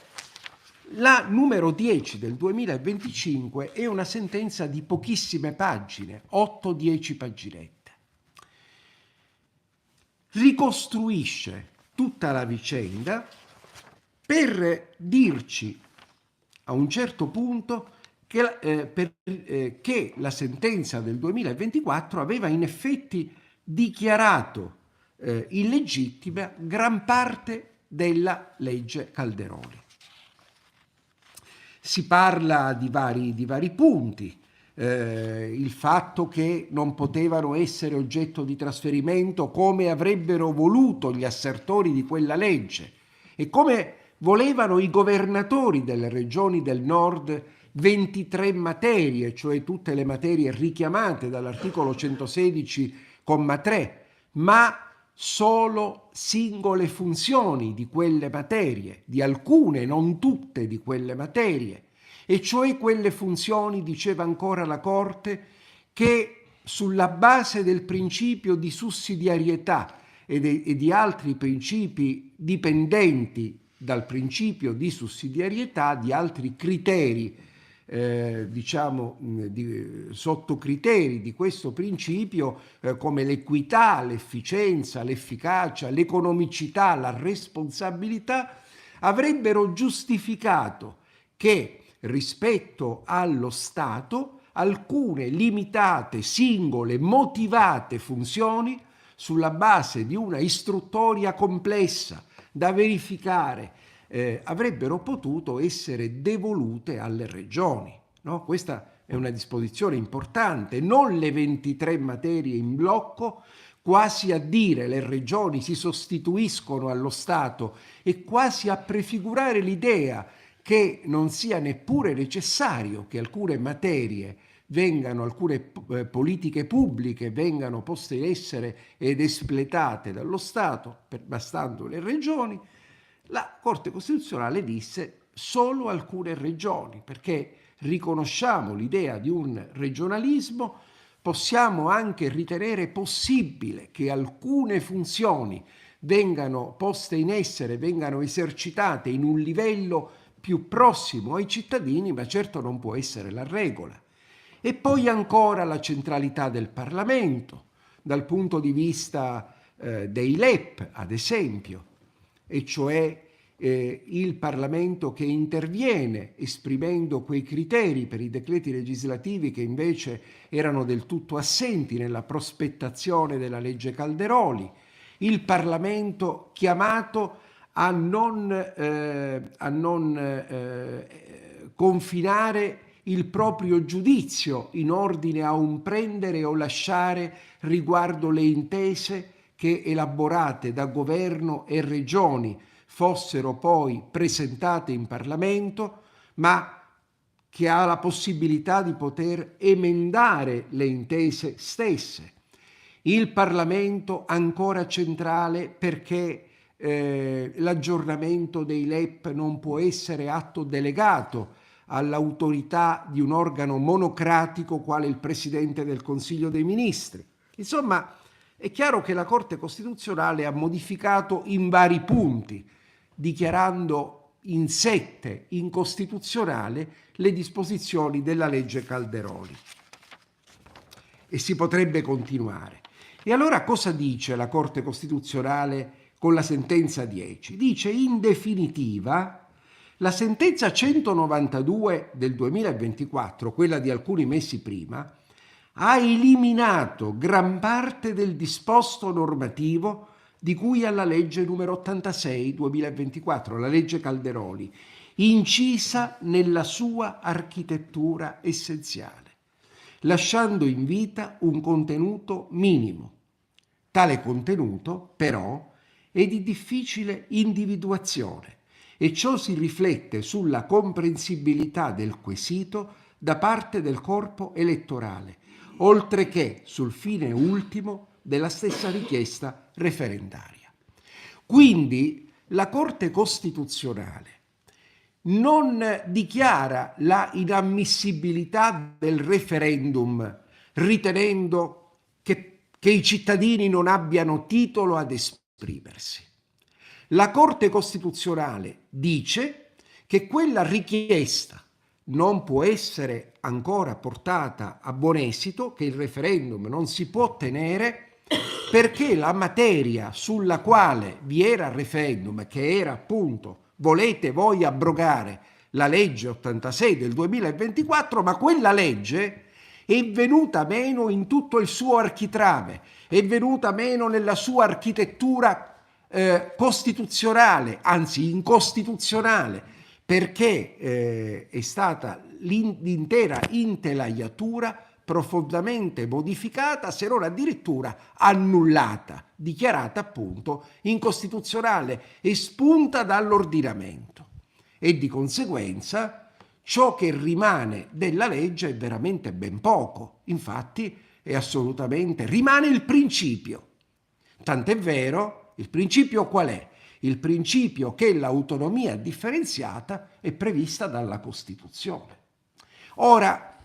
la numero 10 del 2025 è una sentenza di pochissime pagine, 8-10 paginette. Ricostruisce tutta la vicenda per dirci a un certo punto che la sentenza del 2024 aveva in effetti dichiarato illegittima gran parte della legge Calderoli. Si parla di vari punti, il fatto che non potevano essere oggetto di trasferimento come avrebbero voluto gli assertori di quella legge e come volevano i governatori delle regioni del nord 23 materie, cioè tutte le materie richiamate dall'articolo 116,3, ma solo singole funzioni di quelle materie, di alcune, non tutte di quelle materie, e cioè quelle funzioni, diceva ancora la Corte, che sulla base del principio di sussidiarietà e di altri principi dipendenti dal principio di sussidiarietà, di altri criteri, sottocriteri di questo principio, come l'equità, l'efficienza, l'efficacia, l'economicità, la responsabilità, avrebbero giustificato che rispetto allo Stato alcune limitate, singole, motivate funzioni sulla base di una istruttoria complessa da verificare avrebbero potuto essere devolute alle regioni, no? Questa è una disposizione importante, non le 23 materie in blocco, quasi a dire le regioni si sostituiscono allo Stato e quasi a prefigurare l'idea che non sia neppure necessario che alcune materie alcune politiche pubbliche vengano poste in essere ed espletate dallo Stato, bastando le regioni. La Corte Costituzionale disse solo alcune regioni, perché riconosciamo l'idea di un regionalismo, possiamo anche ritenere possibile che alcune funzioni vengano poste in essere, vengano esercitate in un livello più prossimo ai cittadini, ma certo non può essere la regola. E poi ancora la centralità del Parlamento, dal punto di vista dei LEP, ad esempio, e cioè il Parlamento che interviene esprimendo quei criteri per i decreti legislativi che invece erano del tutto assenti nella prospettazione della legge Calderoli, il Parlamento chiamato a non confinare il proprio giudizio in ordine a un prendere o lasciare riguardo le intese che, elaborate da governo e regioni, fossero poi presentate in Parlamento, ma che ha la possibilità di poter emendare le intese stesse. Il Parlamento ancora centrale perché l'aggiornamento dei LEP non può essere atto delegato all'autorità di un organo monocratico quale il Presidente del Consiglio dei Ministri. Insomma, è chiaro che la Corte Costituzionale ha modificato in vari punti, dichiarando in 7 incostituzionale le disposizioni della legge Calderoli. E si potrebbe continuare. E allora cosa dice la Corte Costituzionale con la sentenza 10? Dice in definitiva la sentenza 192 del 2024, quella di alcuni mesi prima, ha eliminato gran parte del disposto normativo di cui alla legge numero 86 2024, la legge Calderoli, incisa nella sua architettura essenziale, lasciando in vita un contenuto minimo. Tale contenuto, però, è di difficile individuazione e ciò si riflette sulla comprensibilità del quesito da parte del corpo elettorale, oltre che sul fine ultimo della stessa richiesta referendaria. Quindi la Corte Costituzionale non dichiara la inammissibilità del referendum ritenendo che i cittadini non abbiano titolo ad esprimersi. La Corte Costituzionale dice che quella richiesta non può essere ancora portata a buon esito, che il referendum non si può tenere perché la materia sulla quale vi era il referendum, che era appunto volete voi abrogare la legge 86 del 2024, ma quella legge è venuta meno in tutto il suo architrave, è venuta meno nella sua architettura costituzionale, anzi incostituzionale, perché è stata l'intera intelaiatura profondamente modificata, se non addirittura annullata, dichiarata appunto incostituzionale, espunta dall'ordinamento. E di conseguenza ciò che rimane della legge è veramente ben poco. Infatti è assolutamente, rimane il principio. Tant'è vero, il principio qual è? Il principio che l'autonomia differenziata è prevista dalla Costituzione. Ora,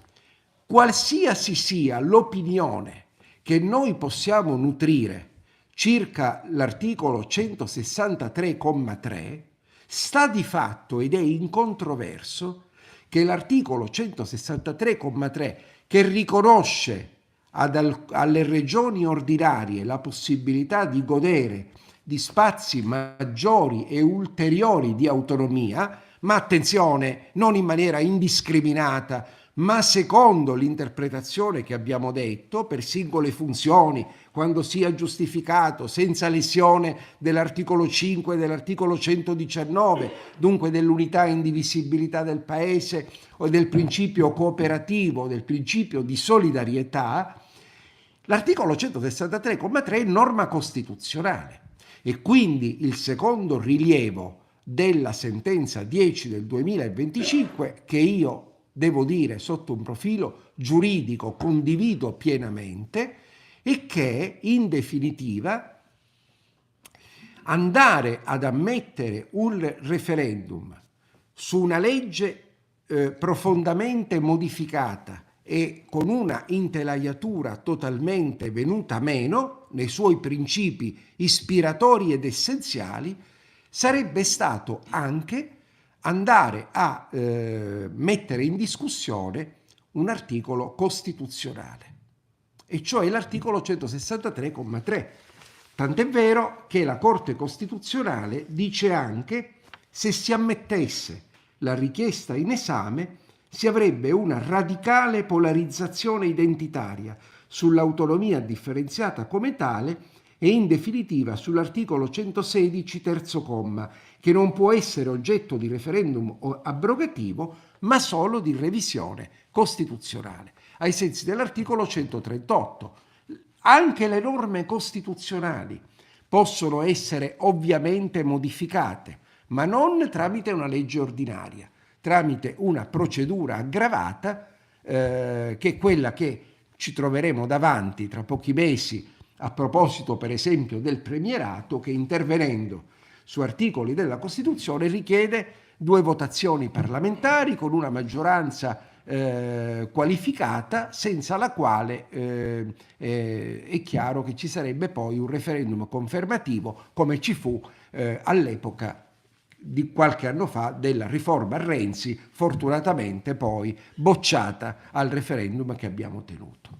qualsiasi sia l'opinione che noi possiamo nutrire circa l'articolo 163,3, sta di fatto ed è incontroverso che l'articolo 163,3, che riconosce alle regioni ordinarie la possibilità di godere di spazi maggiori e ulteriori di autonomia, ma attenzione, non in maniera indiscriminata, ma secondo l'interpretazione che abbiamo detto, per singole funzioni, quando sia giustificato, senza lesione dell'articolo 5 e dell'articolo 119, dunque dell'unità e indivisibilità del Paese o del principio cooperativo, del principio di solidarietà. L'articolo 163,3 è norma costituzionale e quindi il secondo rilievo della sentenza 10 del 2025, che io devo dire sotto un profilo giuridico condivido pienamente, e che in definitiva andare ad ammettere un referendum su una legge profondamente modificata e con una intelaiatura totalmente venuta meno nei suoi principi ispiratori ed essenziali sarebbe stato anche andare a mettere in discussione un articolo costituzionale, e cioè l'articolo 163,3. Tant'è vero che la Corte Costituzionale dice anche: se si ammettesse la richiesta in esame, si avrebbe una radicale polarizzazione identitaria sull'autonomia differenziata come tale e in definitiva sull'articolo 116 terzo comma, che non può essere oggetto di referendum abrogativo, ma solo di revisione costituzionale, ai sensi dell'articolo 138. Anche le norme costituzionali possono essere ovviamente modificate, ma non tramite una legge ordinaria, tramite una procedura aggravata, che è quella che ci troveremo davanti tra pochi mesi a proposito per esempio del premierato, che intervenendo su articoli della Costituzione richiede 2 votazioni parlamentari con una maggioranza qualificata, senza la quale è chiaro che ci sarebbe poi un referendum confermativo, come ci fu all'epoca di qualche anno fa della riforma Renzi, fortunatamente poi bocciata al referendum che abbiamo tenuto.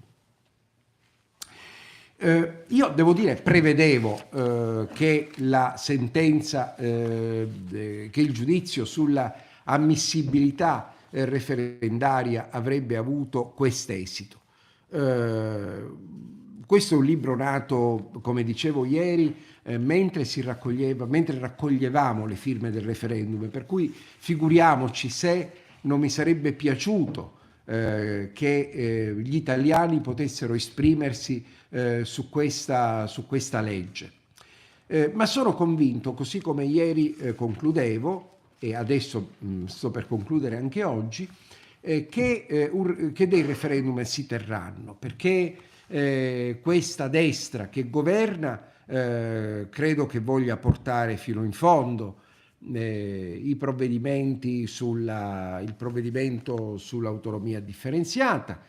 Io devo dire, prevedevo che la sentenza, che il giudizio sulla ammissibilità referendaria avrebbe avuto quest'esito. Questo è un libro nato, come dicevo ieri, mentre raccoglievamo le firme del referendum, per cui figuriamoci se non mi sarebbe piaciuto che gli italiani potessero esprimersi su questa legge. Ma sono convinto, così come ieri concludevo, e adesso sto per concludere anche oggi, che dei referendum si terranno, perché questa destra che governa credo che voglia portare fino in fondo il provvedimento sull'autonomia differenziata,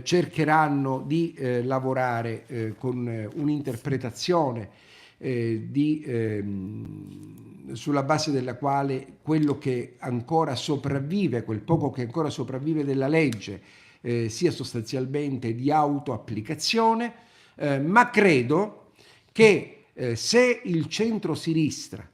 cercheranno di lavorare con un'interpretazione sulla base della quale quello che ancora sopravvive, quel poco che ancora sopravvive della legge, sia sostanzialmente di autoapplicazione, ma credo che se il centro-sinistra,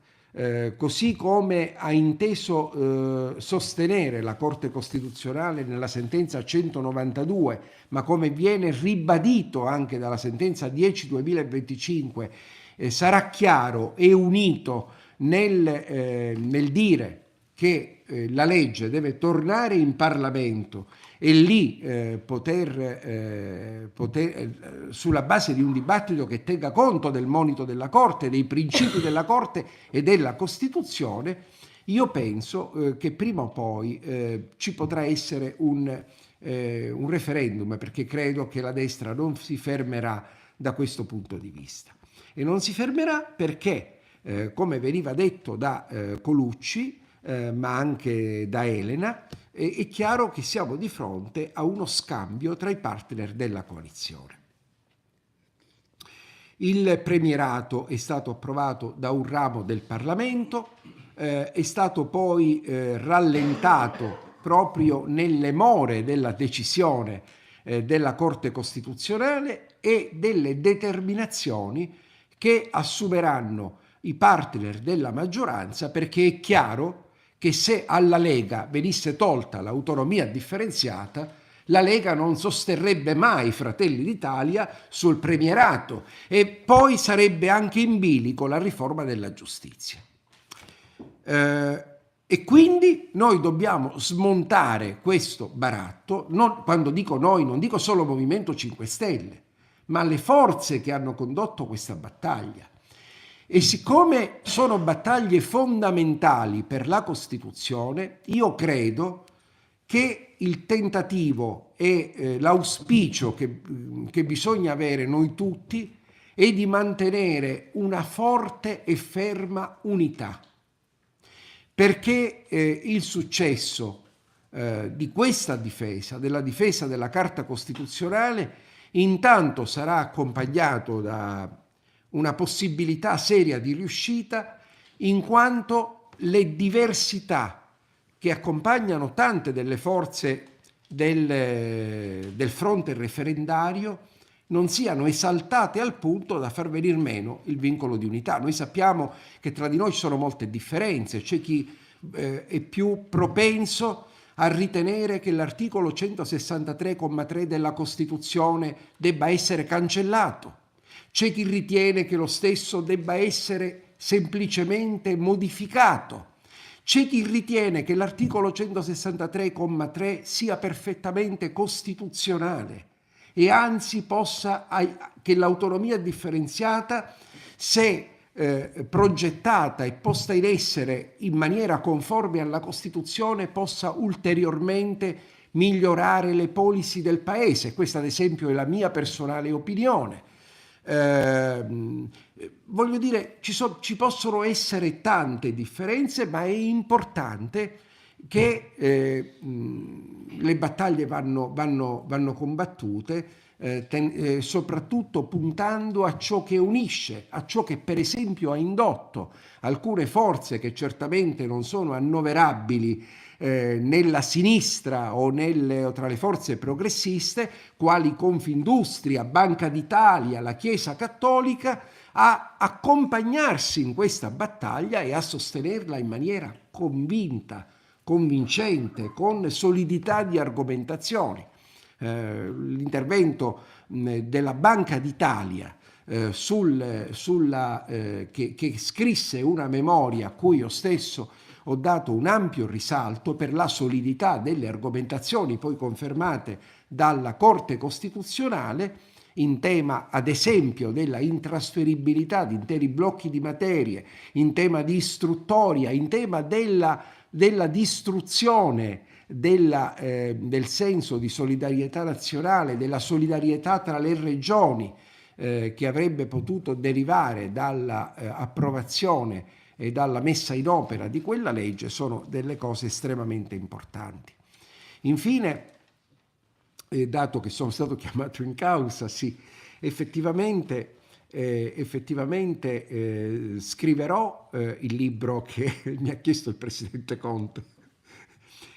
così come ha inteso sostenere la Corte Costituzionale nella sentenza 192, ma come viene ribadito anche dalla sentenza 10/2025, sarà chiaro e unito nel dire che la legge deve tornare in Parlamento e lì sulla base di un dibattito che tenga conto del monito della Corte, dei principi della Corte e della Costituzione, io penso che prima o poi ci potrà essere un referendum, perché credo che la destra non si fermerà da questo punto di vista. E non si fermerà perché, come veniva detto da Colucci, ma anche da Elena, è chiaro che siamo di fronte a uno scambio tra i partner della coalizione. Il premierato è stato approvato da un ramo del Parlamento, è stato poi rallentato proprio nelle more della decisione della Corte Costituzionale e delle determinazioni che assumeranno i partner della maggioranza, perché è chiaro che se alla Lega venisse tolta l'autonomia differenziata, la Lega non sosterrebbe mai Fratelli d'Italia sul premierato e poi sarebbe anche in bilico la riforma della giustizia. E quindi noi dobbiamo smontare questo baratto. Quando dico noi, non dico solo Movimento 5 Stelle, ma le forze che hanno condotto questa battaglia. E siccome sono battaglie fondamentali per la Costituzione, io credo che il tentativo e l'auspicio che bisogna avere noi tutti è di mantenere una forte e ferma unità, perché il successo di questa difesa, della difesa della Carta Costituzionale, intanto sarà accompagnato da una possibilità seria di riuscita, in quanto le diversità che accompagnano tante delle forze del fronte referendario non siano esaltate al punto da far venir meno il vincolo di unità. Noi sappiamo che tra di noi ci sono molte differenze, c'è chi è più propenso a ritenere che l'articolo 163,3 della Costituzione debba essere cancellato. C'è chi ritiene che lo stesso debba essere semplicemente modificato. C'è chi ritiene che l'articolo 163,3 sia perfettamente costituzionale e anzi che l'autonomia differenziata, se progettata e posta in essere in maniera conforme alla Costituzione, possa ulteriormente migliorare le policy del Paese. Questa ad esempio è la mia personale opinione. Voglio dire, ci possono essere tante differenze, ma è importante che le battaglie vanno combattute, soprattutto puntando a ciò che unisce, a ciò che per esempio ha indotto alcune forze che certamente non sono annoverabili nella sinistra o tra le forze progressiste, quali Confindustria, Banca d'Italia, la Chiesa Cattolica, a accompagnarsi in questa battaglia e a sostenerla in maniera convinta, convincente, con solidità di argomentazioni. L'intervento della Banca d'Italia che scrisse una memoria a cui io stesso ho dato un ampio risalto per la solidità delle argomentazioni poi confermate dalla Corte Costituzionale in tema ad esempio della intrasferibilità di interi blocchi di materie, in tema di istruttoria, in tema della distruzione del senso di solidarietà nazionale, della solidarietà tra le regioni che avrebbe potuto derivare dall'approvazione e dalla messa in opera di quella legge, sono delle cose estremamente importanti. Infine, dato che sono stato chiamato in causa, sì, effettivamente scriverò il libro che mi ha chiesto il Presidente Conte.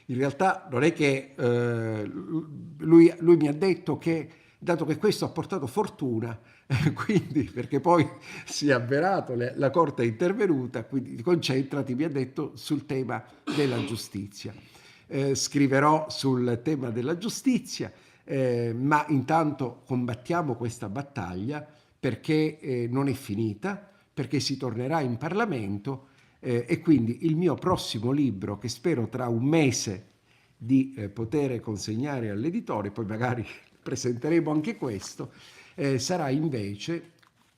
In realtà non è che lui mi ha detto che, dato che questo ha portato fortuna, quindi perché poi si è avverato, la Corte è intervenuta, quindi concentrati, mi ha detto, sul tema della giustizia. Scriverò sul tema della giustizia, ma intanto combattiamo questa battaglia perché non è finita, perché si tornerà in Parlamento e quindi il mio prossimo libro, che spero tra un mese di poter consegnare all'editore, poi magari presenteremo anche questo, sarà invece,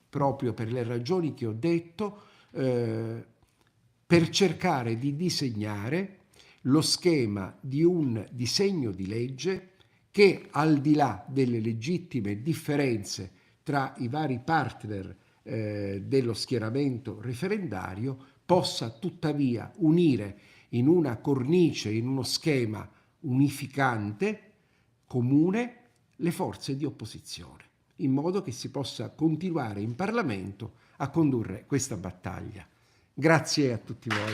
proprio per le ragioni che ho detto, per cercare di disegnare lo schema di un disegno di legge che, al di là delle legittime differenze tra i vari partner dello schieramento referendario, possa tuttavia unire in una cornice, in uno schema unificante, comune, le forze di opposizione, in modo che si possa continuare in Parlamento a condurre questa battaglia. Grazie a tutti voi.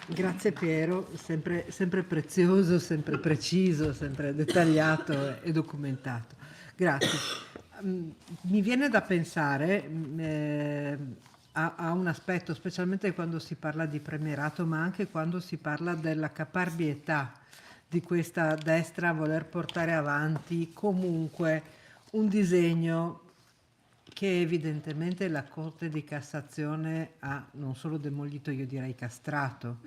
Grazie Piero, sempre prezioso, sempre preciso, sempre dettagliato e documentato. Grazie. Mi viene da pensare a un aspetto, specialmente quando si parla di premierato, ma anche quando si parla della caparbietà di questa destra a voler portare avanti comunque un disegno che evidentemente la Corte di Cassazione ha non solo demolito, io direi castrato,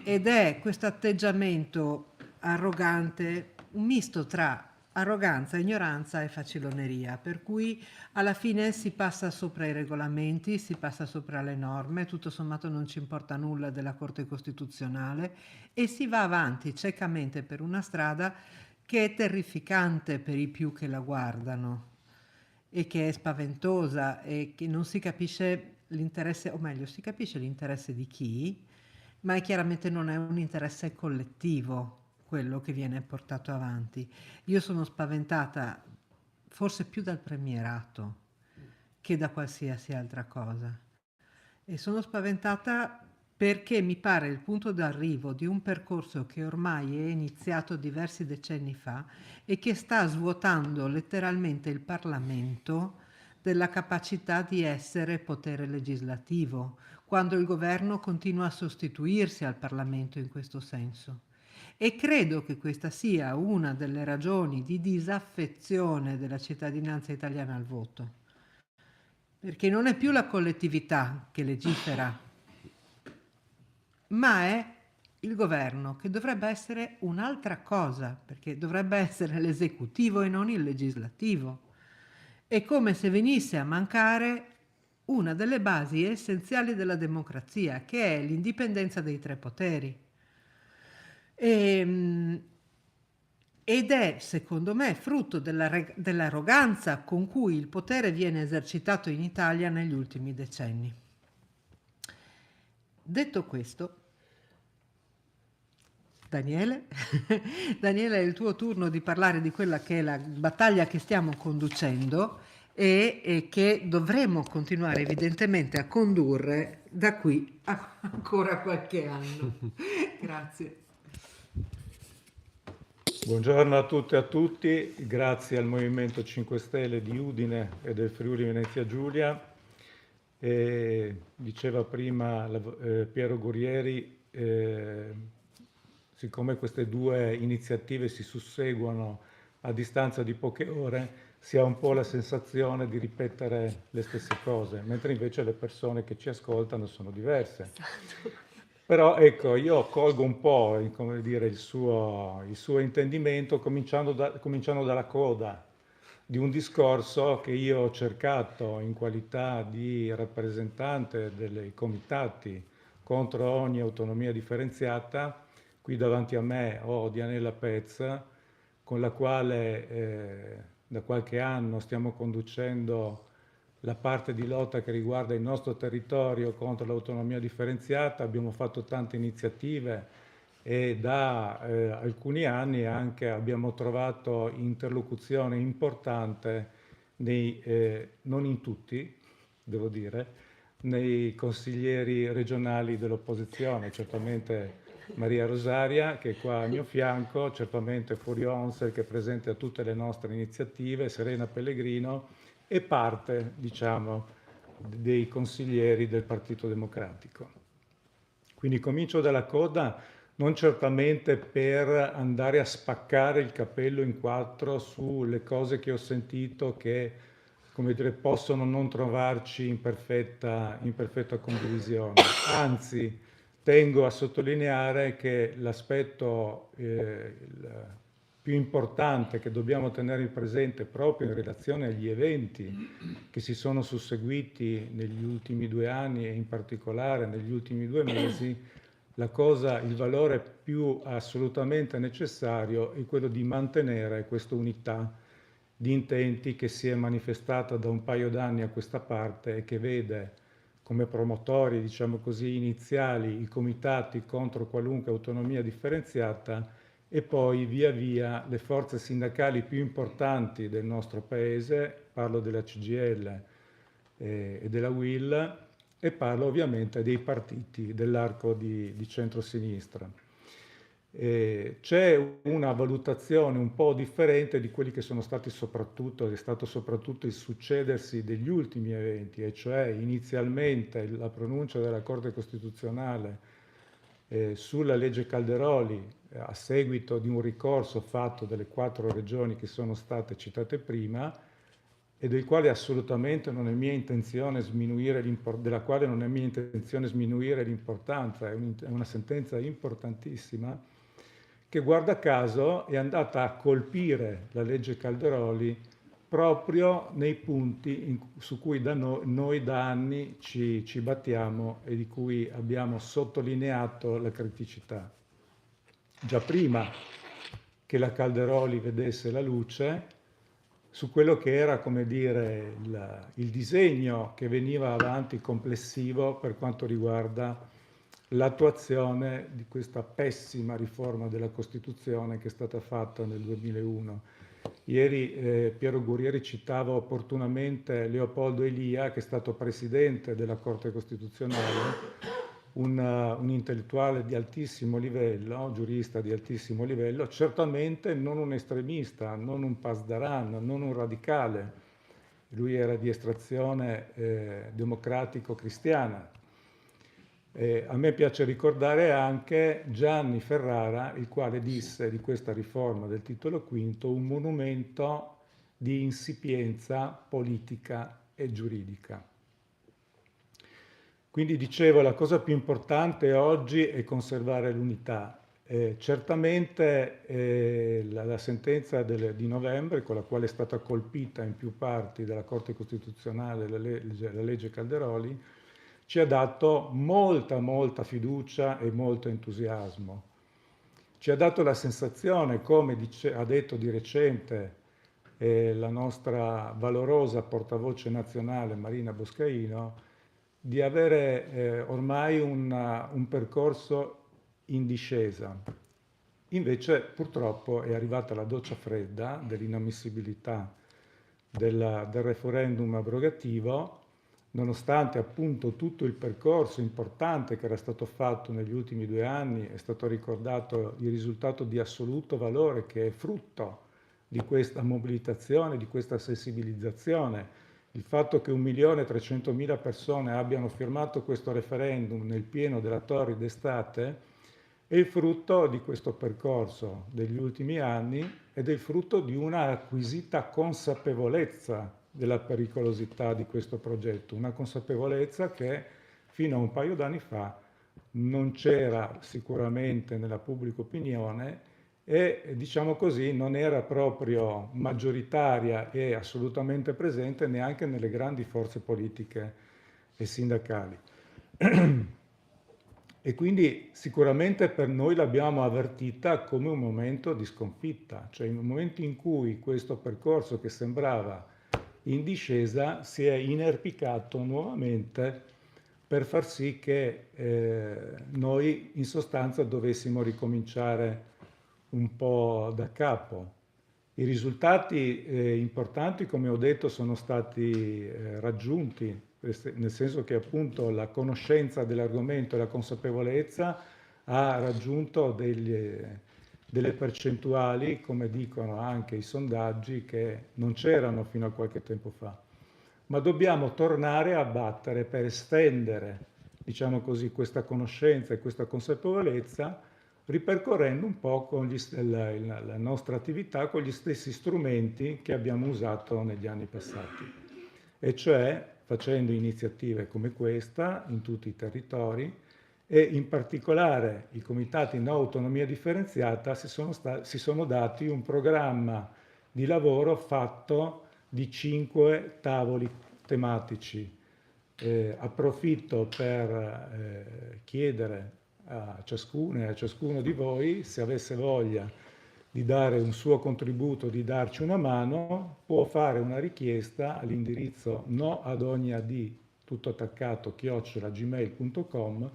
ed è questo atteggiamento arrogante, un misto tra arroganza, ignoranza e faciloneria, per cui alla fine si passa sopra i regolamenti, si passa sopra le norme, tutto sommato non ci importa nulla della Corte Costituzionale e si va avanti ciecamente per una strada che è terrificante per i più che la guardano e che è spaventosa e che non si capisce l'interesse, o meglio, si capisce l'interesse di chi, ma chiaramente non è un interesse collettivo quello che viene portato avanti. Io sono spaventata forse più dal premierato che da qualsiasi altra cosa. E sono spaventata perché mi pare il punto d'arrivo di un percorso che ormai è iniziato diversi decenni fa e che sta svuotando letteralmente il Parlamento della capacità di essere potere legislativo, quando il governo continua a sostituirsi al Parlamento in questo senso. E credo che questa sia una delle ragioni di disaffezione della cittadinanza italiana al voto, perché non è più la collettività che legifera, ma è il governo, che dovrebbe essere un'altra cosa, perché dovrebbe essere l'esecutivo e non il legislativo. È come se venisse a mancare una delle basi essenziali della democrazia, che è l'indipendenza dei tre poteri. Ed è, secondo me, frutto dell'arroganza con cui il potere viene esercitato in Italia negli ultimi decenni. Detto questo, Daniele, Daniele, è il tuo turno di parlare di quella che è la battaglia che stiamo conducendo e che dovremo continuare evidentemente a condurre da qui a ancora qualche anno. Grazie. Buongiorno a tutte e a tutti, grazie al Movimento 5 Stelle di Udine e del Friuli Venezia Giulia. Diceva prima Piero Guerrieri, siccome queste due iniziative si susseguono a distanza di poche ore, si ha un po' la sensazione di ripetere le stesse cose, mentre invece le persone che ci ascoltano sono diverse. Però ecco, io colgo un po', come dire, il suo intendimento, cominciando dalla coda di un discorso che io ho cercato in qualità di rappresentante dei comitati contro ogni autonomia differenziata. Qui davanti a me ho Dianella Pezza, con la quale da qualche anno stiamo conducendo la parte di lotta che riguarda il nostro territorio contro l'autonomia differenziata. Abbiamo fatto tante iniziative e da alcuni anni anche abbiamo trovato interlocuzione importante non in tutti, devo dire, nei consiglieri regionali dell'opposizione, certamente Maria Rosaria che è qua al mio fianco, certamente Furio Onsel che è presente a tutte le nostre iniziative, Serena Pellegrino e parte, diciamo, dei consiglieri del Partito Democratico. Quindi comincio dalla coda, non certamente per andare a spaccare il capello in quattro sulle cose che ho sentito che, come dire, possono non trovarci in perfetta condivisione. Anzi, tengo a sottolineare che l'aspetto più importante che dobbiamo tenere presente proprio in relazione agli eventi che si sono susseguiti negli ultimi 2 anni e in particolare negli ultimi 2 mesi, il valore più assolutamente necessario è quello di mantenere questa unità di intenti che si è manifestata da un paio d'anni a questa parte e che vede come promotori, diciamo così, iniziali i comitati contro qualunque autonomia differenziata e poi via via le forze sindacali più importanti del nostro paese, parlo della CGIL e della UIL, e parlo ovviamente dei partiti dell'arco di centrosinistra. C'è una valutazione un po' differente di quelli che sono stati soprattutto, è stato soprattutto il succedersi degli ultimi eventi, e cioè inizialmente la pronuncia della Corte Costituzionale sulla legge Calderoli a seguito di un ricorso fatto dalle 4 regioni che sono state citate prima, e del quale assolutamente non è mia intenzione della quale non è mia intenzione sminuire l'importanza, è una sentenza importantissima che guarda caso è andata a colpire la legge Calderoli proprio nei punti su cui noi da anni ci battiamo e di cui abbiamo sottolineato la criticità. Già prima che la Calderoli vedesse la luce, su quello che era, come dire, il disegno che veniva avanti complessivo per quanto riguarda l'attuazione di questa pessima riforma della Costituzione che è stata fatta nel 2001. Ieri Piero Guerrieri citava opportunamente Leopoldo Elia, che è stato presidente della Corte Costituzionale, un intellettuale di altissimo livello, giurista di altissimo livello, certamente non un estremista, non un pasdaran, non un radicale. Lui era di estrazione democratico-cristiana. A me piace ricordare anche Gianni Ferrara, il quale disse di questa riforma del Titolo V un monumento di insipienza politica e giuridica. Quindi dicevo, la cosa più importante oggi è conservare l'unità. Certamente la sentenza di novembre, con la quale è stata colpita in più parti dalla Corte Costituzionale la legge Calderoli, ci ha dato molta fiducia e molto entusiasmo. Ci ha dato la sensazione, come ha detto di recente la nostra valorosa portavoce nazionale Marina Boscaino, di avere ormai un percorso in discesa. Invece purtroppo è arrivata la doccia fredda dell'inammissibilità del referendum abrogativo, nonostante appunto tutto il percorso importante che era stato fatto negli ultimi 2 anni. È stato ricordato il risultato di assoluto valore che è frutto di questa mobilitazione, di questa sensibilizzazione. Il fatto che 1.300.000 persone abbiano firmato questo referendum nel pieno della torrida estate è il frutto di questo percorso degli ultimi anni ed è il frutto di una acquisita consapevolezza della pericolosità di questo progetto, una consapevolezza che fino a un paio d'anni fa non c'era sicuramente nella pubblica opinione e, diciamo così, non era proprio maggioritaria e assolutamente presente neanche nelle grandi forze politiche e sindacali. E quindi sicuramente per noi l'abbiamo avvertita come un momento di sconfitta, cioè in un momento in cui questo percorso che sembrava in discesa si è inerpicato nuovamente per far sì che noi in sostanza dovessimo ricominciare un po' da capo. I risultati importanti, come ho detto, sono stati raggiunti, nel senso che appunto la conoscenza dell'argomento e la consapevolezza ha raggiunto delle percentuali, come dicono anche i sondaggi, che non c'erano fino a qualche tempo fa. Ma dobbiamo tornare a battere per estendere, diciamo così, questa conoscenza e questa consapevolezza, ripercorrendo un po' con la nostra attività con gli stessi strumenti che abbiamo usato negli anni passati, e cioè facendo iniziative come questa in tutti i territori, e in particolare i comitati no autonomia differenziata si sono dati un programma di lavoro fatto di 5 tavoli tematici. Approfitto per chiedere a ciascuno e a ciascuno di voi, se avesse voglia di dare un suo contributo, di darci una mano, può fare una richiesta all'indirizzo no ad ogni AD, tutto attaccato, @gmail.com,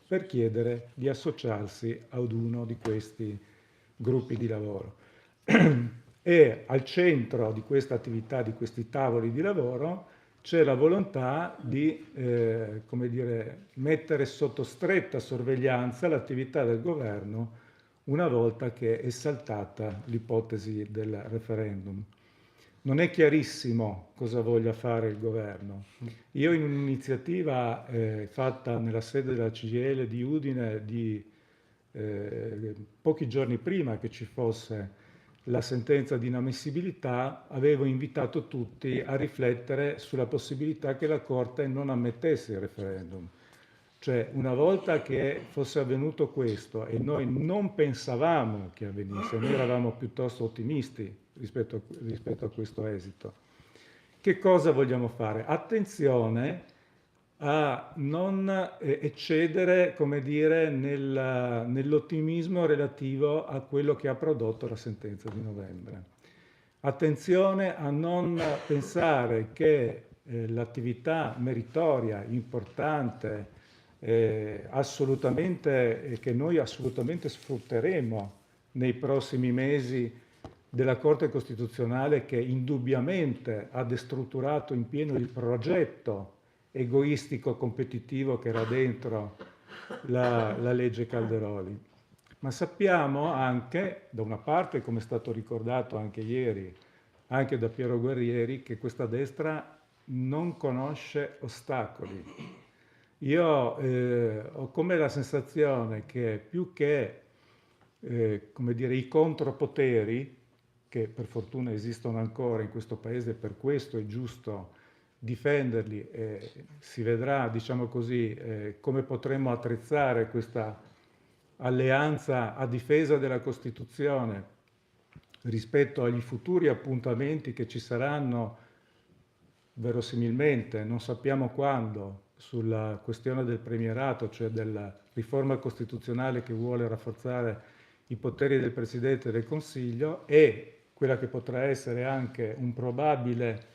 per chiedere di associarsi ad uno di questi gruppi di lavoro. E al centro di questa attività, di questi tavoli di lavoro, c'è la volontà di come dire, mettere sotto stretta sorveglianza l'attività del governo una volta che è saltata l'ipotesi del referendum. Non è chiarissimo cosa voglia fare il governo. Io in un'iniziativa fatta nella sede della CGIL di Udine pochi giorni prima che ci fosse la sentenza di inammissibilità, avevo invitato tutti a riflettere sulla possibilità che la Corte non ammettesse il referendum. Cioè, una volta che fosse avvenuto questo, e noi non pensavamo che avvenisse, noi eravamo piuttosto ottimisti rispetto a questo esito, che cosa vogliamo fare? Attenzione a non eccedere, come dire, nell'ottimismo relativo a quello che ha prodotto la sentenza di novembre. Attenzione a non pensare che l'attività meritoria, importante, assolutamente, che noi assolutamente sfrutteremo nei prossimi mesi della Corte Costituzionale, che indubbiamente ha destrutturato in pieno il progetto egoistico competitivo che era dentro la legge Calderoli. Ma sappiamo anche, da una parte, come è stato ricordato anche ieri, anche da Piero Guerrieri, che questa destra non conosce ostacoli. Io ho come la sensazione che più che come dire, i contropoteri, che per fortuna esistono ancora in questo paese, per questo è giusto difenderli, e si vedrà, diciamo così, come potremo attrezzare questa alleanza a difesa della Costituzione rispetto agli futuri appuntamenti che ci saranno verosimilmente, non sappiamo quando, sulla questione del premierato, cioè della riforma costituzionale che vuole rafforzare i poteri del Presidente del Consiglio, e quella che potrà essere anche un probabile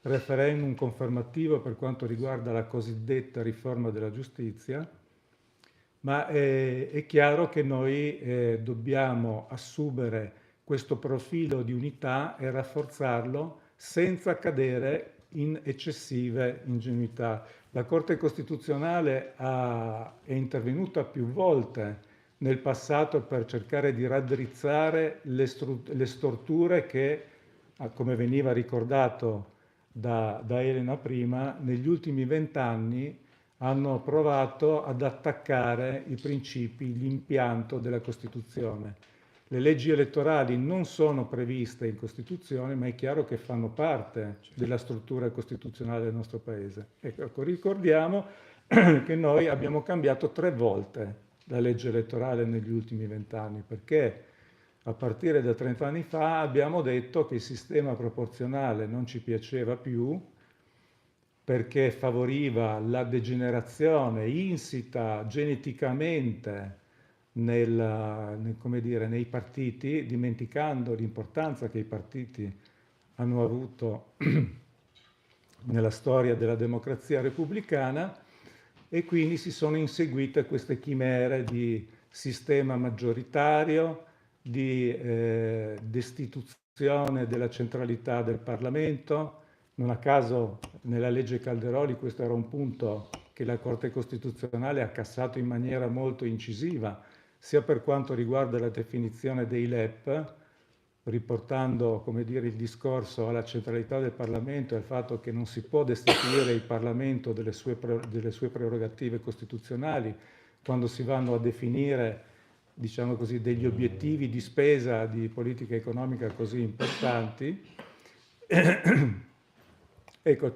referendum confermativo per quanto riguarda la cosiddetta riforma della giustizia, ma è chiaro che noi dobbiamo assumere questo profilo di unità e rafforzarlo senza cadere in eccessive ingenuità. La Corte Costituzionale è intervenuta più volte nel passato per cercare di raddrizzare le storture che, come veniva ricordato da Elena prima, negli ultimi 20 anni hanno provato ad attaccare i principi, l'impianto della Costituzione. Le leggi elettorali non sono previste in Costituzione, ma è chiaro che fanno parte della struttura costituzionale del nostro Paese. Ecco, ricordiamo che noi abbiamo cambiato 3 volte la legge elettorale negli ultimi 20 anni, perché a partire da 30 anni fa abbiamo detto che il sistema proporzionale non ci piaceva più, perché favoriva la degenerazione insita geneticamente come dire, nei partiti, dimenticando l'importanza che i partiti hanno avuto nella storia della democrazia repubblicana, e quindi si sono inseguite queste chimere di sistema maggioritario, di destituzione della centralità del Parlamento. Non a caso nella legge Calderoli questo era un punto che la Corte Costituzionale ha cassato in maniera molto incisiva, sia per quanto riguarda la definizione dei LEP, riportando, come dire, il discorso alla centralità del Parlamento e al fatto che non si può destituire il Parlamento delle sue prerogative costituzionali quando si vanno a definire, diciamo così, degli obiettivi di spesa di politica economica così importanti. Ecco,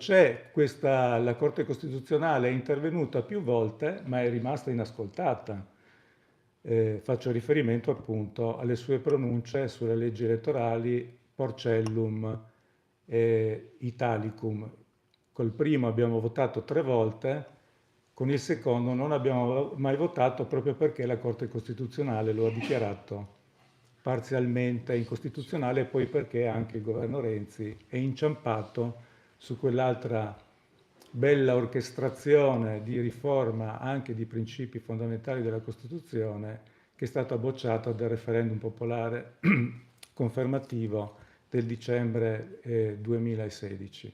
la Corte Costituzionale è intervenuta più volte, ma è rimasta inascoltata. Faccio riferimento appunto alle sue pronunce sulle leggi elettorali Porcellum e Italicum. Col primo abbiamo votato 3 volte, con il secondo non abbiamo mai votato, proprio perché la Corte Costituzionale lo ha dichiarato parzialmente incostituzionale, e poi perché anche il governo Renzi è inciampato su quell'altra bella orchestrazione di riforma anche di principi fondamentali della Costituzione, che è stata bocciata dal referendum popolare confermativo del dicembre 2016.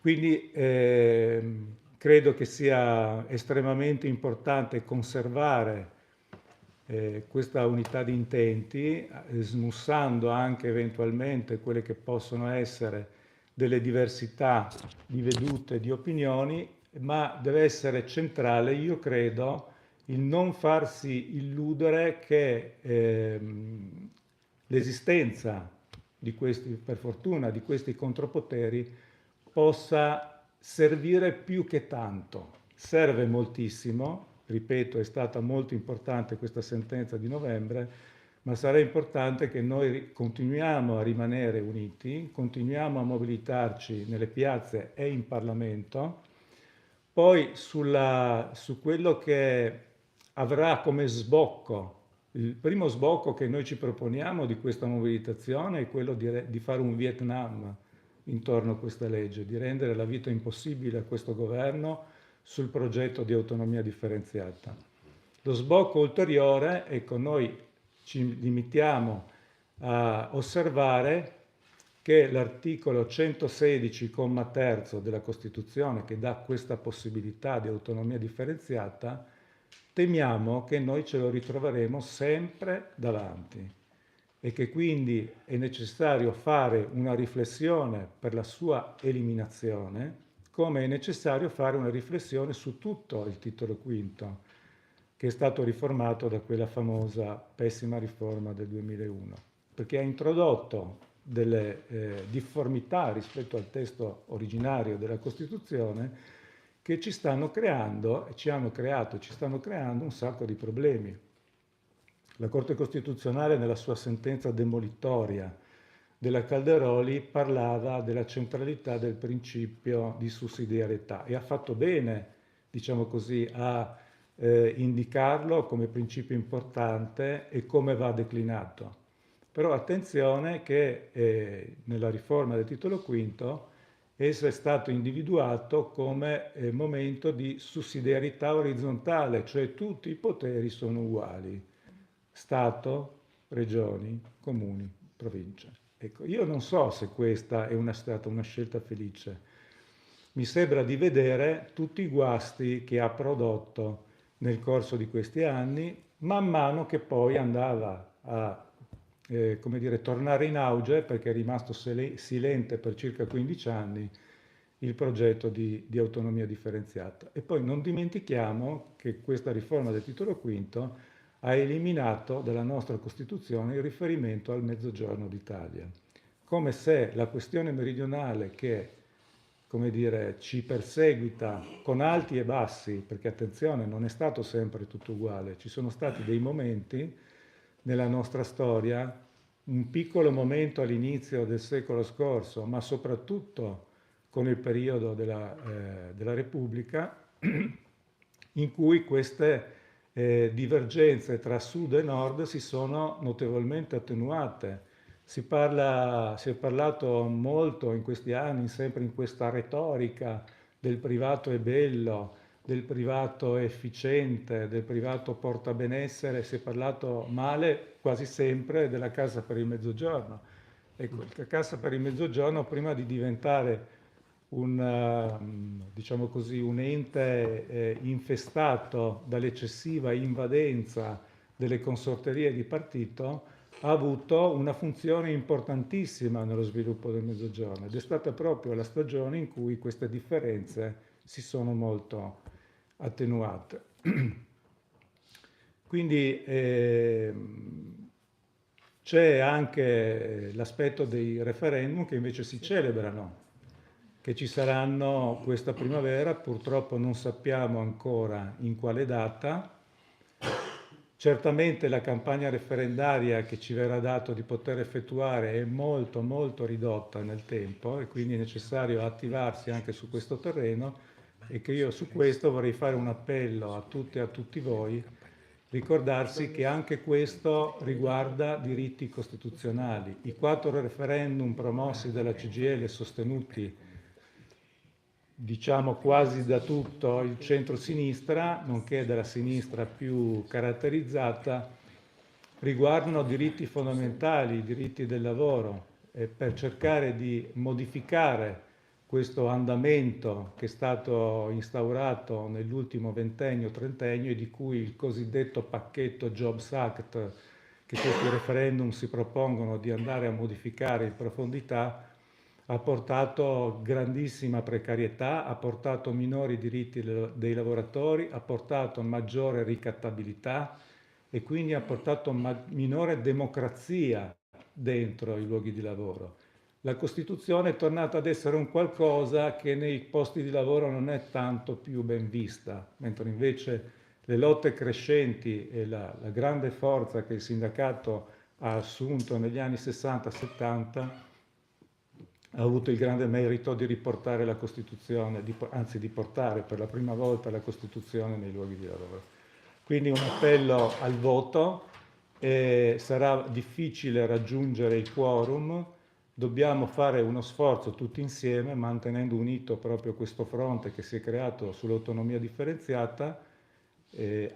Quindi credo che sia estremamente importante conservare questa unità di intenti, smussando anche eventualmente quelle che possono essere delle diversità di vedute, di opinioni, ma deve essere centrale, io credo, il non farsi illudere che l'esistenza di questi, per fortuna, di questi contropoteri possa servire più che tanto. Serve moltissimo, ripeto, è stata molto importante questa sentenza di novembre, ma sarà importante che noi continuiamo a rimanere uniti, continuiamo a mobilitarci nelle piazze e in Parlamento. Poi su quello che avrà come sbocco, il primo sbocco che noi ci proponiamo di questa mobilitazione è quello di fare un Vietnam intorno a questa legge, di rendere la vita impossibile a questo governo sul progetto di autonomia differenziata. Lo sbocco ulteriore, ecco, noi ci limitiamo a osservare che l'articolo 116, comma terzo della Costituzione, che dà questa possibilità di autonomia differenziata, temiamo che noi ce lo ritroveremo sempre davanti e che quindi è necessario fare una riflessione per la sua eliminazione, come è necessario fare una riflessione su tutto il titolo quinto, che è stato riformato da quella famosa pessima riforma del 2001, perché ha introdotto delle difformità rispetto al testo originario della Costituzione che ci stanno creando, e ci hanno creato e ci stanno creando un sacco di problemi. La Corte Costituzionale, nella sua sentenza demolitoria della Calderoli, parlava della centralità del principio di sussidiarietà e ha fatto bene, diciamo così, a indicarlo come principio importante e come va declinato. Però attenzione che nella riforma del titolo quinto esso è stato individuato come momento di sussidiarietà orizzontale, cioè tutti i poteri sono uguali. Stato, regioni, comuni, province. Ecco, io non so se questa è stata una scelta felice. Mi sembra di vedere tutti i guasti che ha prodotto nel corso di questi anni, man mano che poi andava a come dire, tornare in auge, perché è rimasto silente per circa 15 anni, il progetto di autonomia differenziata. E poi non dimentichiamo che questa riforma del titolo quinto ha eliminato dalla nostra Costituzione il riferimento al Mezzogiorno d'Italia, come se la questione meridionale che, come dire, ci perseguita con alti e bassi, perché attenzione, non è stato sempre tutto uguale, ci sono stati dei momenti nella nostra storia, un piccolo momento all'inizio del secolo scorso, ma soprattutto con il periodo della Repubblica, in cui queste divergenze tra sud e nord si sono notevolmente attenuate. Si è parlato molto in questi anni, sempre in questa retorica del privato è bello, del privato è efficiente, del privato porta benessere, si è parlato male quasi sempre della Cassa per il Mezzogiorno. Ecco, la Cassa per il Mezzogiorno, prima di diventare diciamo così, un ente infestato dall'eccessiva invadenza delle consorterie di partito, ha avuto una funzione importantissima nello sviluppo del Mezzogiorno ed è stata proprio la stagione in cui queste differenze si sono molto attenuate. Quindi c'è anche l'aspetto dei referendum che invece si celebrano, che ci saranno questa primavera, purtroppo non sappiamo ancora in quale data. Certamente la campagna referendaria che ci verrà dato di poter effettuare è molto molto ridotta nel tempo e quindi è necessario attivarsi anche su questo terreno e che io su questo vorrei fare un appello a tutte e a tutti voi, ricordarsi che anche questo riguarda diritti costituzionali. I 4 referendum promossi dalla CGIL e sostenuti diciamo quasi da tutto il centro-sinistra, nonché della sinistra più caratterizzata, riguardano diritti fondamentali, i diritti del lavoro, e per cercare di modificare questo andamento che è stato instaurato nell'ultimo ventennio, trentennio, e di cui il cosiddetto pacchetto Jobs Act, che questi referendum si propongono di andare a modificare in profondità, ha portato grandissima precarietà, ha portato minori diritti dei lavoratori, ha portato maggiore ricattabilità e quindi ha portato minore democrazia dentro i luoghi di lavoro. La Costituzione è tornata ad essere un qualcosa che nei posti di lavoro non è tanto più ben vista, mentre invece le lotte crescenti e la grande forza che il sindacato ha assunto negli anni 60-70 ha avuto il grande merito di riportare la Costituzione, anzi di portare per la prima volta la Costituzione nei luoghi di lavoro. Quindi un appello al voto. Sarà difficile raggiungere il quorum, dobbiamo fare uno sforzo tutti insieme, mantenendo unito proprio questo fronte che si è creato sull'autonomia differenziata,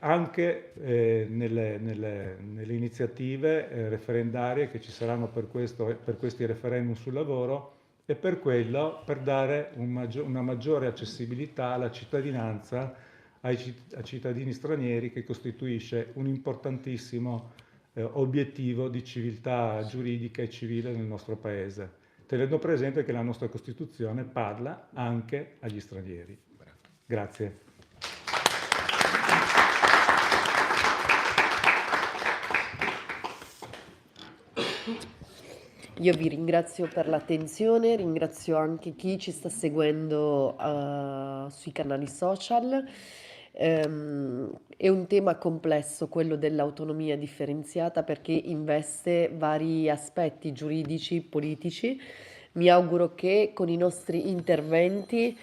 anche nelle iniziative referendarie che ci saranno per questi referendum sul lavoro, e per dare una maggiore accessibilità alla cittadinanza, ai cittadini stranieri, che costituisce un importantissimo obiettivo di civiltà giuridica e civile nel nostro Paese, tenendo presente che la nostra Costituzione parla anche agli stranieri. Grazie. Io vi ringrazio per l'attenzione, ringrazio anche chi ci sta seguendo sui canali social. È un tema complesso quello dell'autonomia differenziata, perché investe vari aspetti giuridici, politici. Mi auguro che con i nostri interventi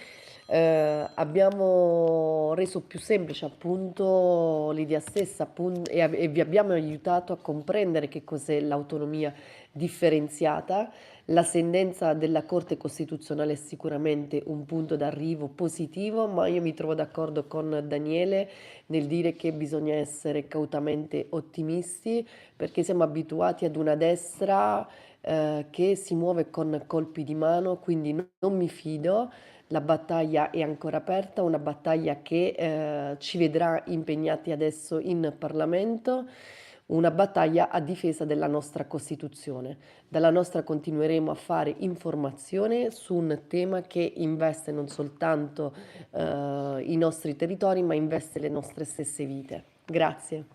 abbiamo reso più semplice appunto l'idea stessa, e vi abbiamo aiutato a comprendere che cos'è l'autonomia differenziata. La sentenza della Corte Costituzionale è sicuramente un punto d'arrivo positivo, ma io mi trovo d'accordo con Daniele nel dire che bisogna essere cautamente ottimisti, perché siamo abituati ad una destra che si muove con colpi di mano, quindi non mi fido. La battaglia è ancora aperta, una battaglia che ci vedrà impegnati adesso in Parlamento, una battaglia a difesa della nostra Costituzione. Dalla nostra continueremo a fare informazione su un tema che investe non soltanto i nostri territori, ma investe le nostre stesse vite. Grazie.